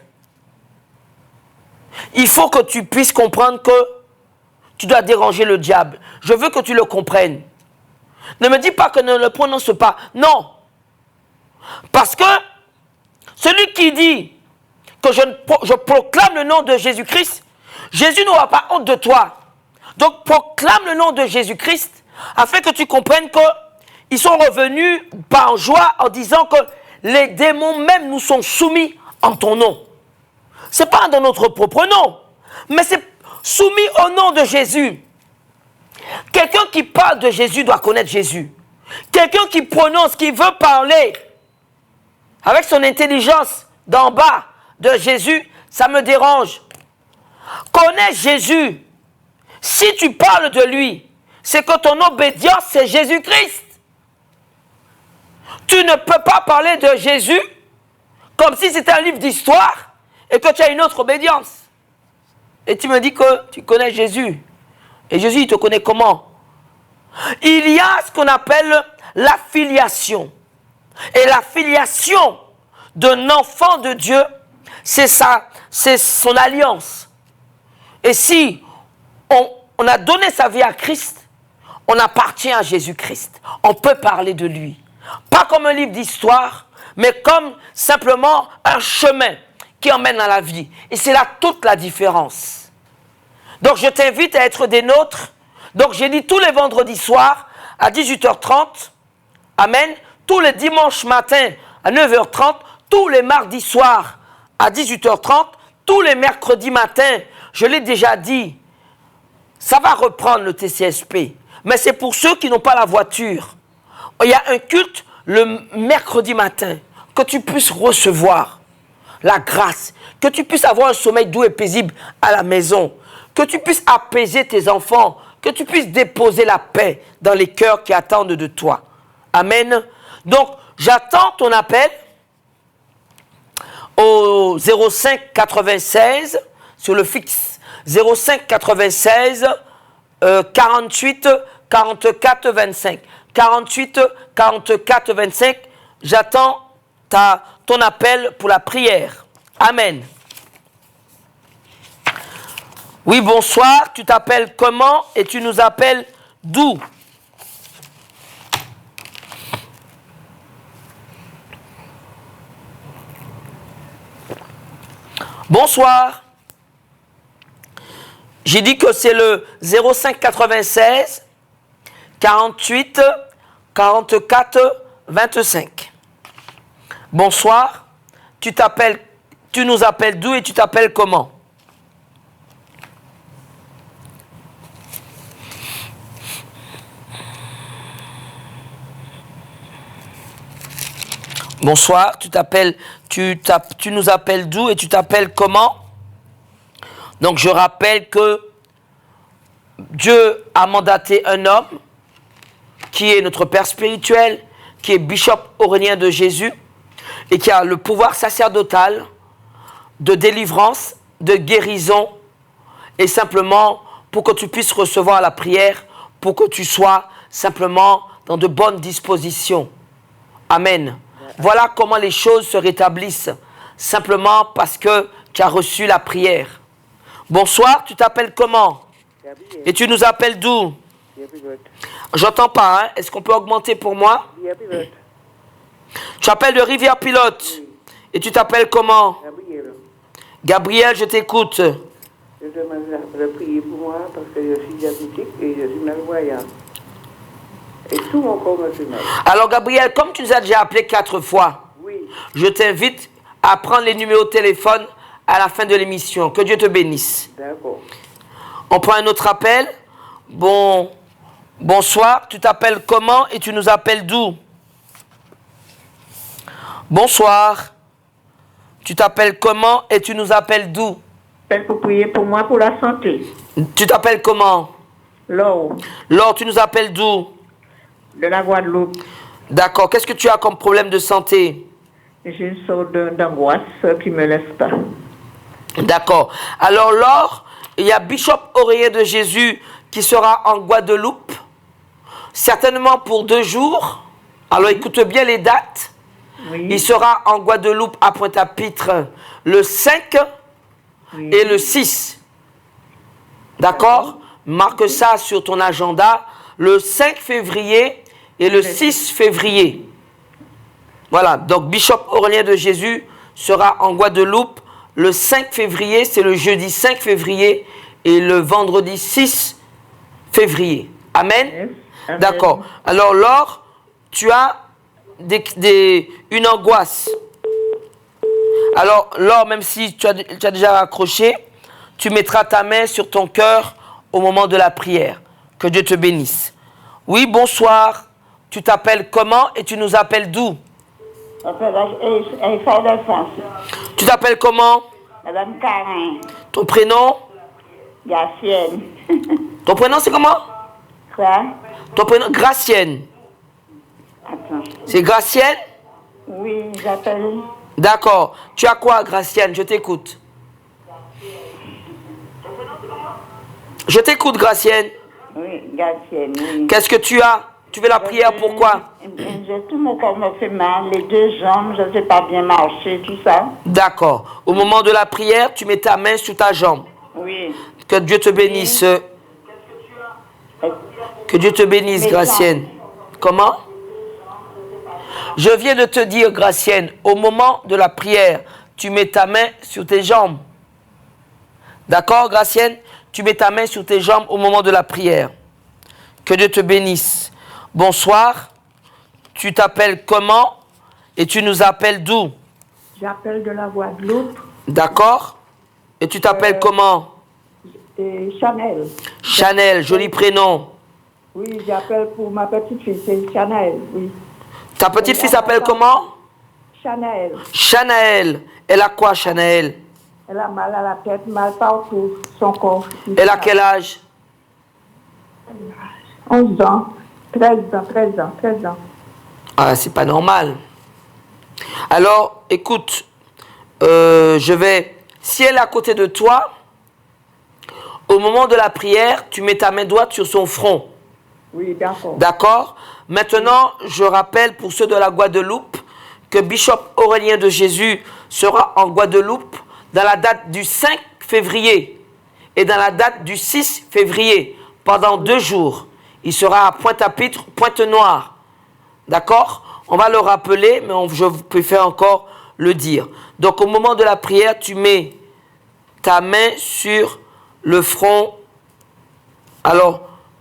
Il faut que tu puisses comprendre que tu dois déranger le diable. Je veux que tu le comprennes. Ne me dis pas que ne le prononce pas. Non. Parce que celui qui dit que je proclame le nom de Jésus-Christ, Jésus n'aura pas honte de toi. Donc proclame le nom de Jésus-Christ afin que tu comprennes qu'ils sont revenus par joie en disant que les démons même nous sont soumis en ton nom. Ce n'est pas dans notre propre nom, mais c'est soumis au nom de Jésus. Quelqu'un qui parle de Jésus doit connaître Jésus. Quelqu'un qui prononce, qui veut parler avec son intelligence d'en bas de Jésus, ça me dérange. Connais Jésus. Si tu parles de lui, c'est que ton obédience, c'est Jésus-Christ. Tu ne peux pas parler de Jésus comme si c'était un livre d'histoire et que tu as une autre obédience. Et tu me dis que tu connais Jésus. Et Jésus, il te connaît comment? Il y a ce qu'on appelle la filiation. Et la filiation d'un enfant de Dieu, c'est son alliance. Et si on a donné sa vie à Christ, on appartient à Jésus-Christ. On peut parler de lui. Pas comme un livre d'histoire, mais comme simplement un chemin qui emmène à la vie. Et c'est là toute la différence. Donc je t'invite à être des nôtres. Donc j'ai dit tous les vendredis soirs à 18h30. Amen. Tous les dimanches matins à 9h30. Tous les mardis soirs à 18h30. Tous les mercredis matins, je l'ai déjà dit, ça va reprendre le TCSP. Mais c'est pour ceux qui n'ont pas la voiture. Il y a un culte le mercredi matin que tu puisses recevoir la grâce, que tu puisses avoir un sommeil doux et paisible à la maison, que tu puisses apaiser tes enfants, que tu puisses déposer la paix dans les cœurs qui attendent de toi. Amen. Donc, j'attends ton appel au 05 96 sur le fixe 05 96 48 44 25 48 44 25. J'attends ton appel pour la prière. Amen. Oui, bonsoir. Tu t'appelles comment et tu nous appelles d'où? Bonsoir. J'ai dit que c'est le 05 96 48 44 25. Bonsoir. Tu nous appelles d'où et tu t'appelles comment? Bonsoir, tu nous appelles d'où et tu t'appelles comment? Donc je rappelle que Dieu a mandaté un homme qui est notre Père spirituel, qui est Bishop Aurélien de Jésus et qui a le pouvoir sacerdotal de délivrance, de guérison et simplement pour que tu puisses recevoir la prière, pour que tu sois simplement dans de bonnes dispositions. Amen. Voilà comment les choses se rétablissent, simplement parce que tu as reçu la prière. Bonsoir, tu t'appelles comment? Gabriel. Et tu nous appelles d'où? J'entends pas, hein? Est-ce qu'on peut augmenter pour moi? Tu t'appelles de Rivière-Pilote. Oui. Et tu t'appelles comment? Gabriel. Gabriel, je t'écoute. Je demande de prier pour moi parce que je suis diabétique et je suis malvoyant. Et tout mon corps me fait mal. Alors Gabriel, comme tu nous as déjà appelé 4 fois, oui, je t'invite à prendre les numéros de téléphone à la fin de l'émission. Que Dieu te bénisse. D'accord. On prend un autre appel. Bonsoir, tu t'appelles comment et tu nous appelles d'où? Bonsoir. Tu t'appelles comment et tu nous appelles d'où? Pour prier pour moi pour la santé. Tu t'appelles comment? Laure. Laure, tu nous appelles d'où? De la Guadeloupe. D'accord. Qu'est-ce que tu as comme problème de santé? J'ai une sorte d'angoisse qui ne me laisse pas. D'accord. Alors Laure, il y a Bishop Aurélien de Jésus qui sera en Guadeloupe, certainement pour 2 jours. Alors écoute bien les dates. Oui. Il sera en Guadeloupe à Pointe-à-Pitre le 5 Oui. et le 6. D'accord? Marque ça sur ton agenda. Le 5 février et le 6 février. Voilà. Donc Bishop Aurélien de Jésus sera en Guadeloupe le 5 février. C'est le jeudi 5 février et le vendredi 6 février. Amen? Yes. Amen. D'accord. Alors Laure, tu as une angoisse. Alors Laure, même si tu as déjà raccroché, tu mettras ta main sur ton cœur au moment de la prière. Que Dieu te bénisse. Oui, bonsoir. Tu t'appelles comment et tu nous appelles d'où? Tu t'appelles comment? Madame Carin. Ton prénom? Gracienne. Ton prénom c'est comment? Quoi? Ton prénom? Gracienne. Attends. C'est Gracienne? Oui, j'appelle. D'accord. Tu as quoi, Gracienne? Je t'écoute. Je t'écoute, Gracienne. Oui, Gracienne, oui. Qu'est-ce que tu as? Tu veux la prière, pourquoi? Tout mon corps me fait mal, les 2 jambes, je ne sais pas bien marcher, tout ça. D'accord. Au moment de la prière, tu mets ta main sur ta jambe. Oui. Que Dieu te bénisse. Que Dieu te bénisse, Gracienne. Comment? Je viens de te dire, Gracienne, au moment de la prière, tu mets ta main sur tes jambes. D'accord, Gracienne? Tu mets ta main sur tes jambes au moment de la prière. Que Dieu te bénisse. Bonsoir. Tu t'appelles comment? Et tu nous appelles d'où? J'appelle de la Guadeloupe. D'accord. Et tu t'appelles comment? Chanel. Chanel, joli prénom. Oui, j'appelle pour ma petite fille, c'est Chanel, oui. Ta petite fille s'appelle comment? Chanaël. Chanaël. Elle a quoi, Chanaël? Elle a mal à la tête, mal partout, son corps. Elle a quel âge? 11 ans, 13 ans. Ah, c'est pas normal. Alors, écoute, si elle est à côté de toi, au moment de la prière, tu mets ta main droite sur son front. Oui, d'accord. D'accord? Maintenant, je rappelle pour ceux de la Guadeloupe que Bishop Aurélien de Jésus sera en Guadeloupe dans la date du 5 février et dans la date du 6 février, pendant 2 jours. Il sera à Pointe-à-Pitre, Pointe-Noire. D'accord? On va le rappeler, mais je préfère encore le dire. Donc, au moment de la prière, tu mets ta main sur le front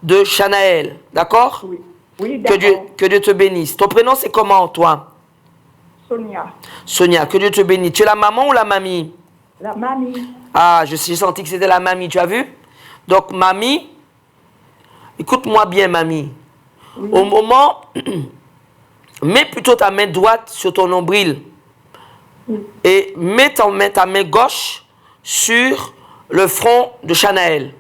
de Chanaël. D'accord? Oui. Oui, d'accord. Que Dieu te bénisse. Ton prénom, c'est comment, toi? Sonia. Sonia, que Dieu te bénisse. Tu es la maman ou la mamie? La mamie. Ah, j'ai senti que c'était la mamie, tu as vu? Donc, mamie, écoute-moi bien, mamie. Oui. Au moment, mets plutôt ta main droite sur ton nombril. Oui. Et mets ta main gauche sur le front de Chanaël.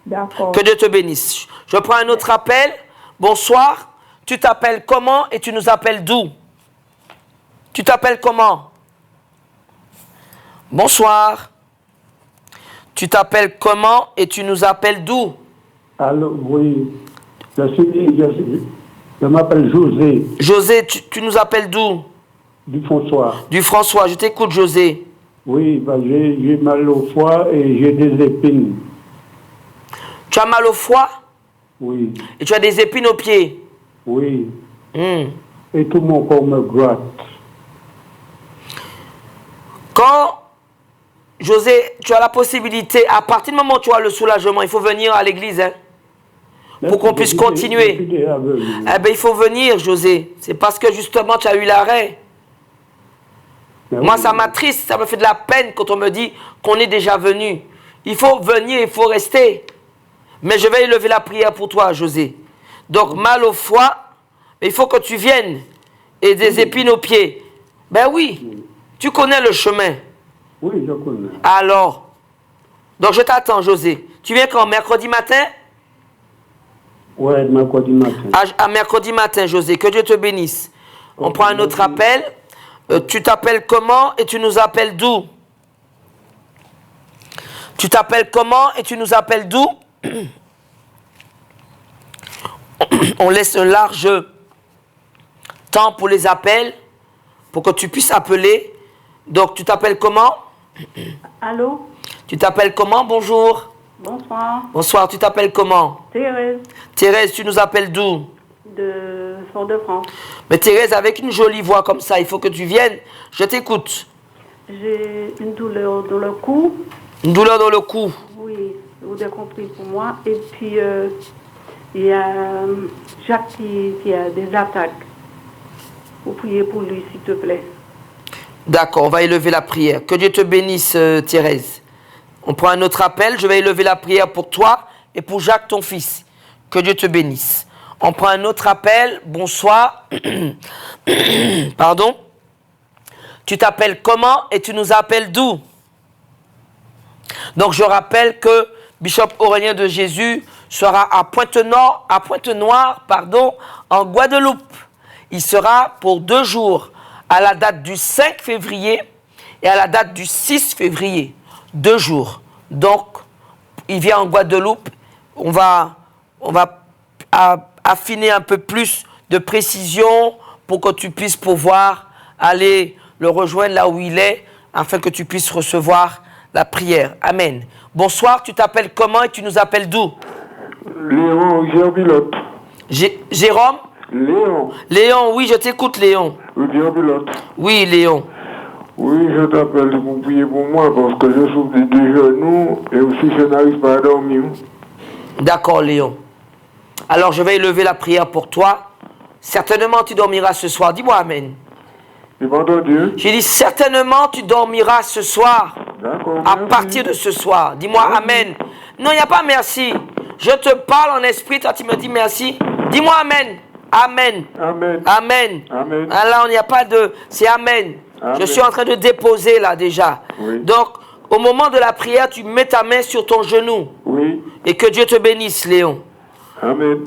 D'accord. Que Dieu te bénisse. Je prends un autre appel. Bonsoir. Tu t'appelles comment et tu nous appelles d'où? Tu t'appelles comment? Bonsoir. Tu t'appelles comment et tu nous appelles d'où? Allô, oui. Je m'appelle José. José, tu nous appelles d'où? Du François. Du François, je t'écoute, José. Oui, bah, j'ai mal au foie et j'ai des épines. Tu as mal au foie? Oui. Et tu as des épines aux pieds? Oui. Et tout mon corps me gratte. Quand, José, tu as la possibilité, à partir du moment où tu as le soulagement, il faut venir à l'église, hein, pour qu'on puisse continuer. Eh bien, il faut venir, José. C'est parce que justement, tu as eu l'arrêt. Moi, ça m'attriste, ça me fait de la peine quand on me dit qu'on est déjà venu. Il faut venir, il faut rester. Mais je vais élever la prière pour toi, José. Donc, mal au foie, mais il faut que tu viennes. Et des épines aux pieds. Ben oui, tu connais le chemin. Oui, je connais. Alors, donc je t'attends, José. Tu viens quand? Mercredi matin? Oui, mercredi matin. À mercredi matin, José. Que Dieu te bénisse. On prend un autre appel. Tu t'appelles comment et tu nous appelles d'où? Tu t'appelles comment et tu nous appelles d'où? On laisse un large temps pour les appels, pour que tu puisses appeler. Donc, tu t'appelles comment? Allô? Tu t'appelles comment? Bonjour. Bonsoir. Bonsoir, tu t'appelles comment? Thérèse. Thérèse, tu nous appelles d'où? De Fort-de-France. Mais Thérèse, avec une jolie voix comme ça, il faut que tu viennes. Je t'écoute. J'ai une douleur dans le cou. Une douleur dans le cou? Oui, vous avez compris pour moi. Et puis, il y a Jacques qui a des attaques. Vous priez pour lui, s'il te plaît. D'accord, on va élever la prière. Que Dieu te bénisse, Thérèse. On prend un autre appel. Je vais élever la prière pour toi et pour Jacques, ton fils. Que Dieu te bénisse. On prend un autre appel. Bonsoir. Pardon. Tu t'appelles comment et tu nous appelles d'où? Donc, je rappelle que Bishop Aurélien de Jésus sera à Pointe-Noire, en Guadeloupe. Il sera pour 2 jours, à la date du 5 février et à la date du 6 février. 2 jours. Donc, il vient en Guadeloupe. On va affiner un peu plus de précision pour que tu puisses pouvoir aller le rejoindre là où il est, afin que tu puisses recevoir la prière. Amen. Bonsoir, tu t'appelles comment et tu nous appelles d'où? Léon Gerbilotte. Jérôme? Léon. Léon, oui, je t'écoute, Léon. Gerbilotte. Oui, Léon. Oui, je t'appelle pour prier pour moi parce que je souffre des 2 genoux et aussi je n'arrive pas à dormir. D'accord, Léon. Alors, je vais élever la prière pour toi. Certainement, tu dormiras ce soir. Dis-moi Amen. J'ai pas entendu. J'ai dit, certainement, tu dormiras ce soir. D'accord. À partir de ce soir. Dis-moi Amen. Non, il n'y a pas merci. Je te parle en esprit, toi tu me dis merci. Dis-moi Amen. Amen. Amen. Amen. Amen. Ah, là, il n'y a pas de... C'est Amen. Amen. Je suis en train de déposer là déjà. Oui. Donc, au moment de la prière, tu mets ta main sur ton genou. Oui. Et que Dieu te bénisse, Léon. Amen.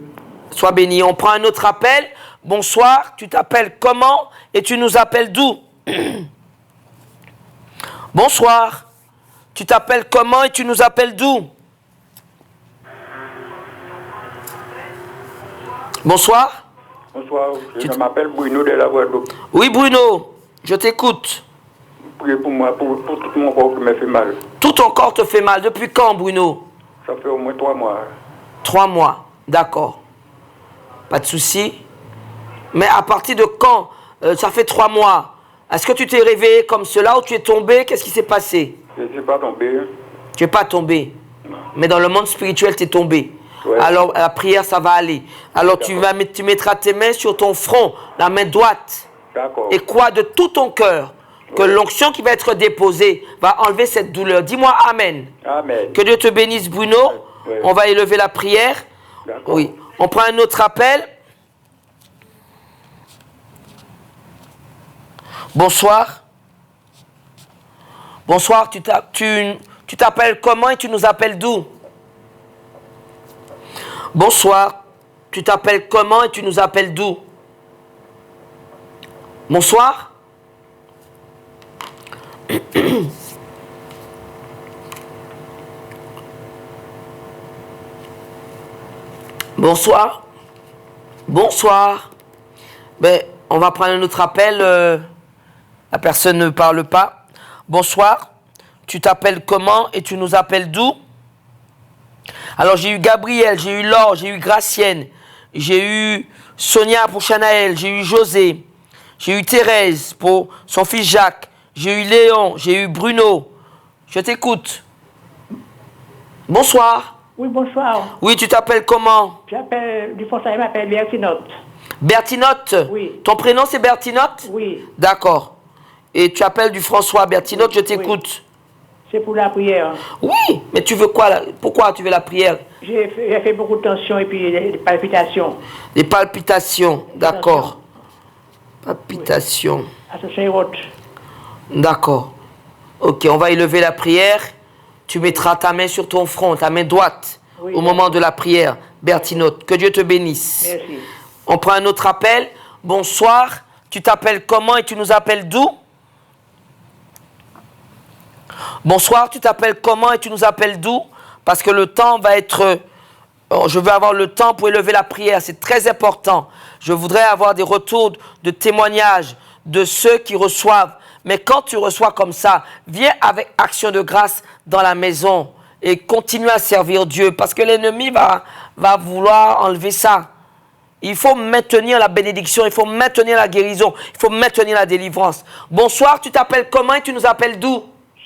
Sois béni. On prend un autre appel. Bonsoir, tu t'appelles comment et tu nous appelles d'où? Bonsoir, tu t'appelles comment et tu nous appelles d'où? Bonsoir. Bonsoir, je m'appelle Bruno de la Guadeloupe. Oui, Bruno, je t'écoute. Priez pour moi, pour tout mon corps qui me fait mal. Tout ton corps te fait mal. Depuis quand, Bruno? Ça fait au moins 3 mois. 3 mois, d'accord. Pas de souci. Mais à partir de quand? Ça fait 3 mois. Est-ce que tu t'es réveillé comme cela ou tu es tombé? Qu'est-ce qui s'est passé? Je ne suis pas tombé. Tu n'es pas tombé. Non. Mais dans le monde spirituel, tu es tombé. Ouais. Alors, la prière, ça va aller. Alors, tu mettras tes mains sur ton front, la main droite. D'accord. Et crois de tout ton cœur que l'onction qui va être déposée va enlever cette douleur. Dis-moi Amen. Amen. Que Dieu te bénisse, Bruno. Ouais. On va élever la prière. D'accord. Oui. On prend un autre appel. Bonsoir. Bonsoir, tu t'appelles comment et tu nous appelles d'où? Bonsoir, tu t'appelles comment et tu nous appelles d'où? Bonsoir. Bonsoir. Bonsoir. Ben, on va prendre un autre appel. La personne ne parle pas. Bonsoir. Tu t'appelles comment et tu nous appelles d'où? Alors, j'ai eu Gabriel, j'ai eu Laure, j'ai eu Gracienne, j'ai eu Sonia pour Chanaël, j'ai eu José, j'ai eu Thérèse pour son fils Jacques, j'ai eu Léon, j'ai eu Bruno. Je t'écoute. Bonsoir. Oui, bonsoir. Oui, tu t'appelles comment? J'appelle du Français, je m'appelle Bertinotte. Bertinotte? Oui. Ton prénom c'est Bertinotte? Oui. D'accord. Et tu appelles du François Bertinotte, je t'écoute. C'est pour la prière. Oui, mais tu veux quoi là? Pourquoi tu veux la prière? J'ai fait beaucoup de tension et puis des palpitations. Des palpitations, d'accord. Palpitations. À ce Saint-Roch. D'accord. Ok, on va élever la prière. Tu mettras ta main sur ton front, ta main droite, Oui, au moment de la prière. Bertinotte, que Dieu te bénisse. Merci. On prend un autre appel. Bonsoir, tu t'appelles comment et tu nous appelles d'où? Bonsoir, tu t'appelles comment et tu nous appelles d'où? Parce que le temps va être... je veux avoir le temps pour élever la prière, c'est très important. Je voudrais avoir des retours de témoignages de ceux qui reçoivent. Mais quand tu reçois comme ça, viens avec action de grâce dans la maison et continue à servir Dieu. Parce que l'ennemi va vouloir enlever ça. Il faut maintenir la bénédiction, il faut maintenir la guérison, il faut maintenir la délivrance. Bonsoir, tu t'appelles comment et tu nous appelles d'où?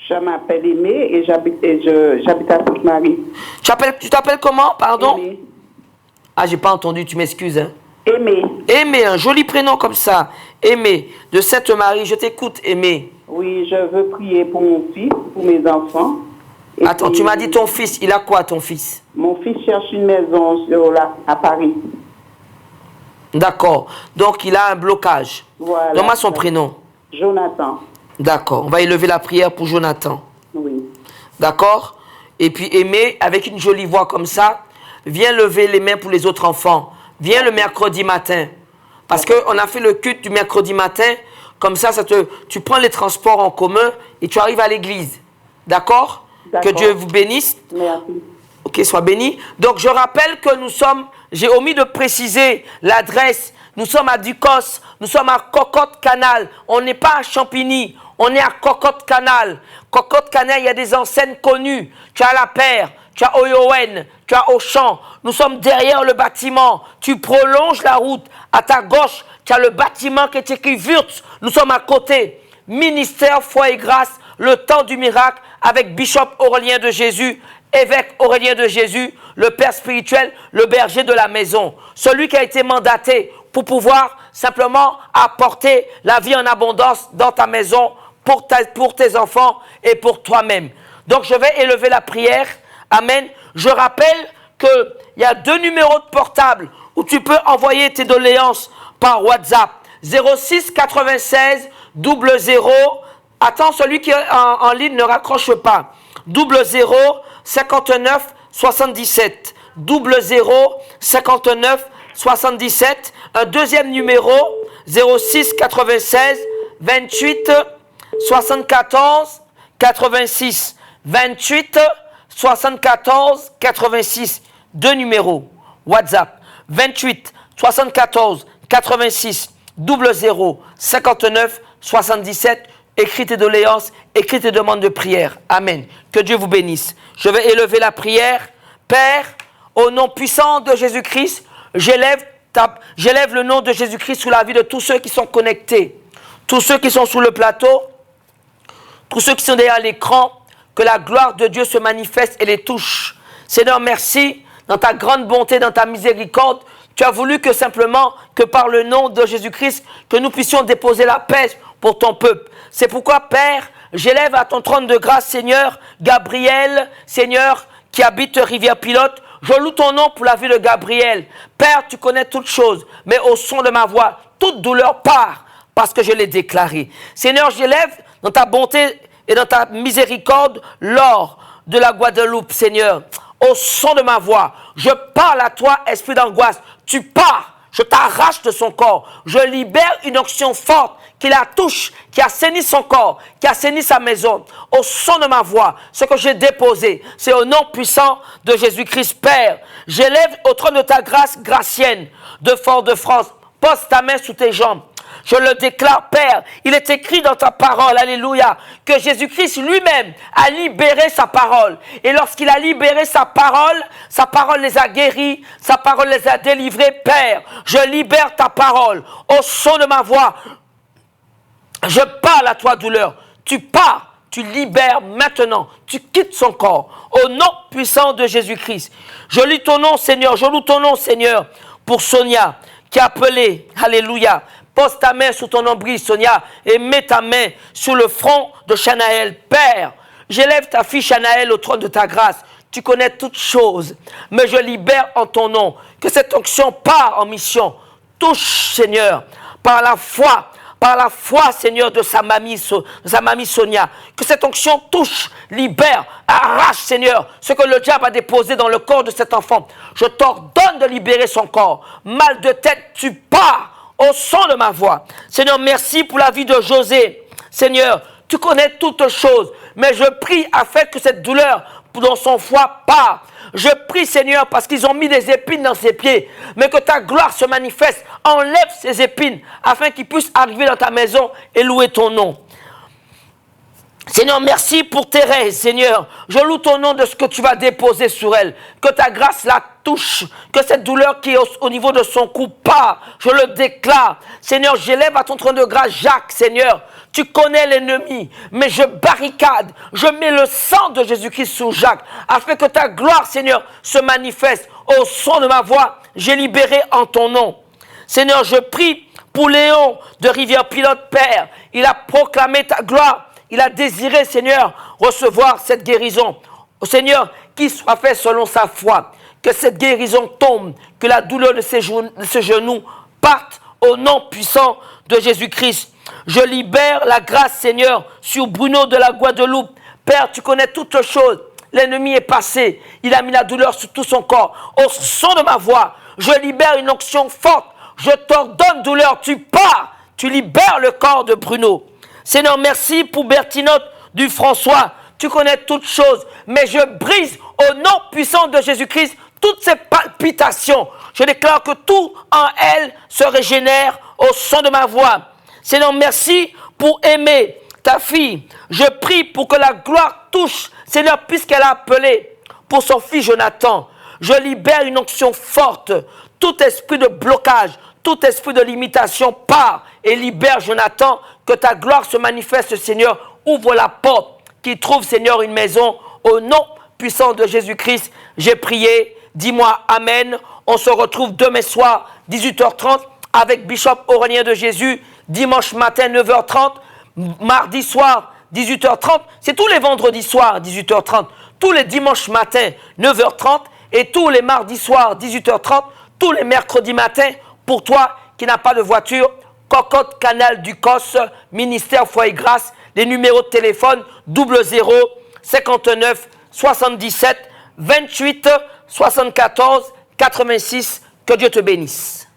Je m'appelle Aimé et j'habite à Sainte-Marie. Tu t'appelles comment, pardon? Aimé. Ah, j'ai pas entendu, tu m'excuses. Hein. Aimé. Aimé, un joli prénom comme ça. Aimé, de Sainte-Marie, je t'écoute, Aimé. Oui, je veux prier pour mon fils, pour mes enfants. Et Attends, puis, tu m'as dit ton fils, il a quoi ton fils? Mon fils cherche une maison à Paris. D'accord, donc il a un blocage. Voilà. Donne-moi son prénom. Jonathan. D'accord, on va élever la prière pour Jonathan. Oui. D'accord? Et puis Aimé, avec une jolie voix comme ça, viens lever les mains pour les autres enfants. Viens le mercredi matin. Parce qu'on a fait le culte du mercredi matin. Comme ça, tu prends les transports en commun et tu arrives à l'église. D'accord? Que Dieu vous bénisse. Merci. Ok, sois béni. Donc, je rappelle que nous sommes, j'ai omis de préciser l'adresse. Nous sommes à Ducos, nous sommes à Cocotte-Canal. On n'est pas à Champigny, on est à Cocotte-Canal. Cocotte-Canal, il y a des enseignes connues. Tu as La Paire, tu as Oyowen, tu as Auchan. Nous sommes derrière le bâtiment. Tu prolonges la route. À ta gauche, tu as le bâtiment qui est écrit Wurtz. Nous sommes à côté. Ministère, foi et grâce, le temps du miracle avec Bishop Aurélien de Jésus, évêque Aurélien de Jésus, le père spirituel, le berger de la maison. Celui qui a été mandaté pour pouvoir simplement apporter la vie en abondance dans ta maison, pour tes enfants et pour toi-même. Donc je vais élever la prière. Amen. Je rappelle qu'il y a 2 numéros de portable ou tu peux envoyer tes doléances par WhatsApp. 06 96 00. Attends, celui qui est en ligne ne raccroche pas. 00 59 77. 00 59 77. Un deuxième numéro, 06 96 28 74 86. 28 74 86. Deux numéros. WhatsApp. 28 74 86 00 59 77. Écris tes doléances, écris tes demandes de prière. Amen. Que Dieu vous bénisse. Je vais élever la prière. Père, au nom puissant de Jésus-Christ, j'élève le nom de Jésus-Christ sous la vie de tous ceux qui sont connectés, tous ceux qui sont sous le plateau, tous ceux qui sont derrière l'écran, que la gloire de Dieu se manifeste et les touche. Seigneur, merci, dans ta grande bonté, dans ta miséricorde, tu as voulu que simplement, que par le nom de Jésus-Christ, que nous puissions déposer la paix pour ton peuple. C'est pourquoi, Père, j'élève à ton trône de grâce, Seigneur, Gabriel, Seigneur, qui habite Rivière-Pilote. Je loue ton nom pour la vie de Gabriel. Père, tu connais toutes choses, mais au son de ma voix, toute douleur part, parce que je l'ai déclaré. Seigneur, j'élève dans ta bonté et dans ta miséricorde l'or de la Guadeloupe, Seigneur. Au son de ma voix, je parle à toi, esprit d'angoisse. Tu pars, je t'arrache de son corps. Je libère une onction forte qui la touche, qui assainit son corps, qui assainit sa maison. Au son de ma voix, ce que j'ai déposé, c'est au nom puissant de Jésus-Christ, Père. J'élève au trône de ta grâce gracienne de Fort-de-France. Pose ta main sous tes jambes. Je le déclare, Père, il est écrit dans ta parole, alléluia, que Jésus-Christ lui-même a libéré sa parole. Et lorsqu'il a libéré sa parole les a guéris, sa parole les a délivrés. Père, je libère ta parole. Au son de ma voix, je parle à toi, douleur. Tu pars, tu libères maintenant, tu quittes son corps. Au nom puissant de Jésus-Christ. Je loue ton nom, Seigneur, je loue ton nom, Seigneur, pour Sonia, qui a appelé, alléluia. Pose ta main sous ton nombril, Sonia, et mets ta main sur le front de Chanaël. Père, j'élève ta fille Chanaël au trône de ta grâce. Tu connais toutes choses, mais je libère en ton nom que cette onction part en mission. Touche, Seigneur, par la foi, Seigneur, de sa mamie Sonia. Que cette onction touche, libère, arrache, Seigneur, ce que le diable a déposé dans le corps de cet enfant. Je t'ordonne de libérer son corps. Mal de tête, tu pars. Au son de ma voix. Seigneur, merci pour la vie de José. Seigneur, tu connais toutes choses, mais je prie afin que cette douleur dans son foie part. Je prie, Seigneur, parce qu'ils ont mis des épines dans ses pieds, mais que ta gloire se manifeste. Enlève ces épines afin qu'ils puissent arriver dans ta maison et louer ton nom. Seigneur, merci pour Thérèse, Seigneur. Je loue ton nom de ce que tu vas déposer sur elle. Que ta grâce la touche. Que cette douleur qui est au niveau de son cou part. Je le déclare. Seigneur, j'élève à ton trône de grâce Jacques, Seigneur. Tu connais l'ennemi, mais je barricade. Je mets le sang de Jésus-Christ sur Jacques. Afin que ta gloire, Seigneur, se manifeste. Au son de ma voix, j'ai libéré en ton nom. Seigneur, je prie pour Léon de Rivière-Pilote, Père. Il a proclamé ta gloire. Il a désiré, Seigneur, recevoir cette guérison. Au Seigneur, qu'il soit fait selon sa foi. Que cette guérison tombe. Que la douleur de ses genoux parte au nom puissant de Jésus-Christ. Je libère la grâce, Seigneur, sur Bruno de la Guadeloupe. Père, tu connais toutes choses. L'ennemi est passé. Il a mis la douleur sur tout son corps. Au son de ma voix, je libère une onction forte. Je t'ordonne, douleur, tu pars. Tu libères le corps de Bruno. Seigneur, merci pour Bertinotte du François. Tu connais toutes choses, mais je brise au nom puissant de Jésus-Christ toutes ces palpitations. Je déclare que tout en elle se régénère au son de ma voix. Seigneur, merci pour aimer ta fille. Je prie pour que la gloire touche, Seigneur, puisqu'elle a appelé pour son fils Jonathan. Je libère une onction forte. Tout esprit de blocage, tout esprit de limitation part et libère Jonathan. Que ta gloire se manifeste, Seigneur. Ouvre la porte qui trouve, Seigneur, une maison. Au nom puissant de Jésus-Christ, j'ai prié. Dis-moi Amen. On se retrouve demain soir, 18h30, avec Bishop Aurélien de Jésus. Dimanche matin, 9h30. Mardi soir, 18h30. C'est tous les vendredis soirs, 18h30. Tous les dimanches matin, 9h30. Et tous les mardis soirs, 18h30. tous les mercredis matins. Pour toi qui n'as pas de voiture, Cocotte Canal du COS, ministère Foi et Grâce, les numéros de téléphone 00 59 77 28 74 86. Que Dieu te bénisse.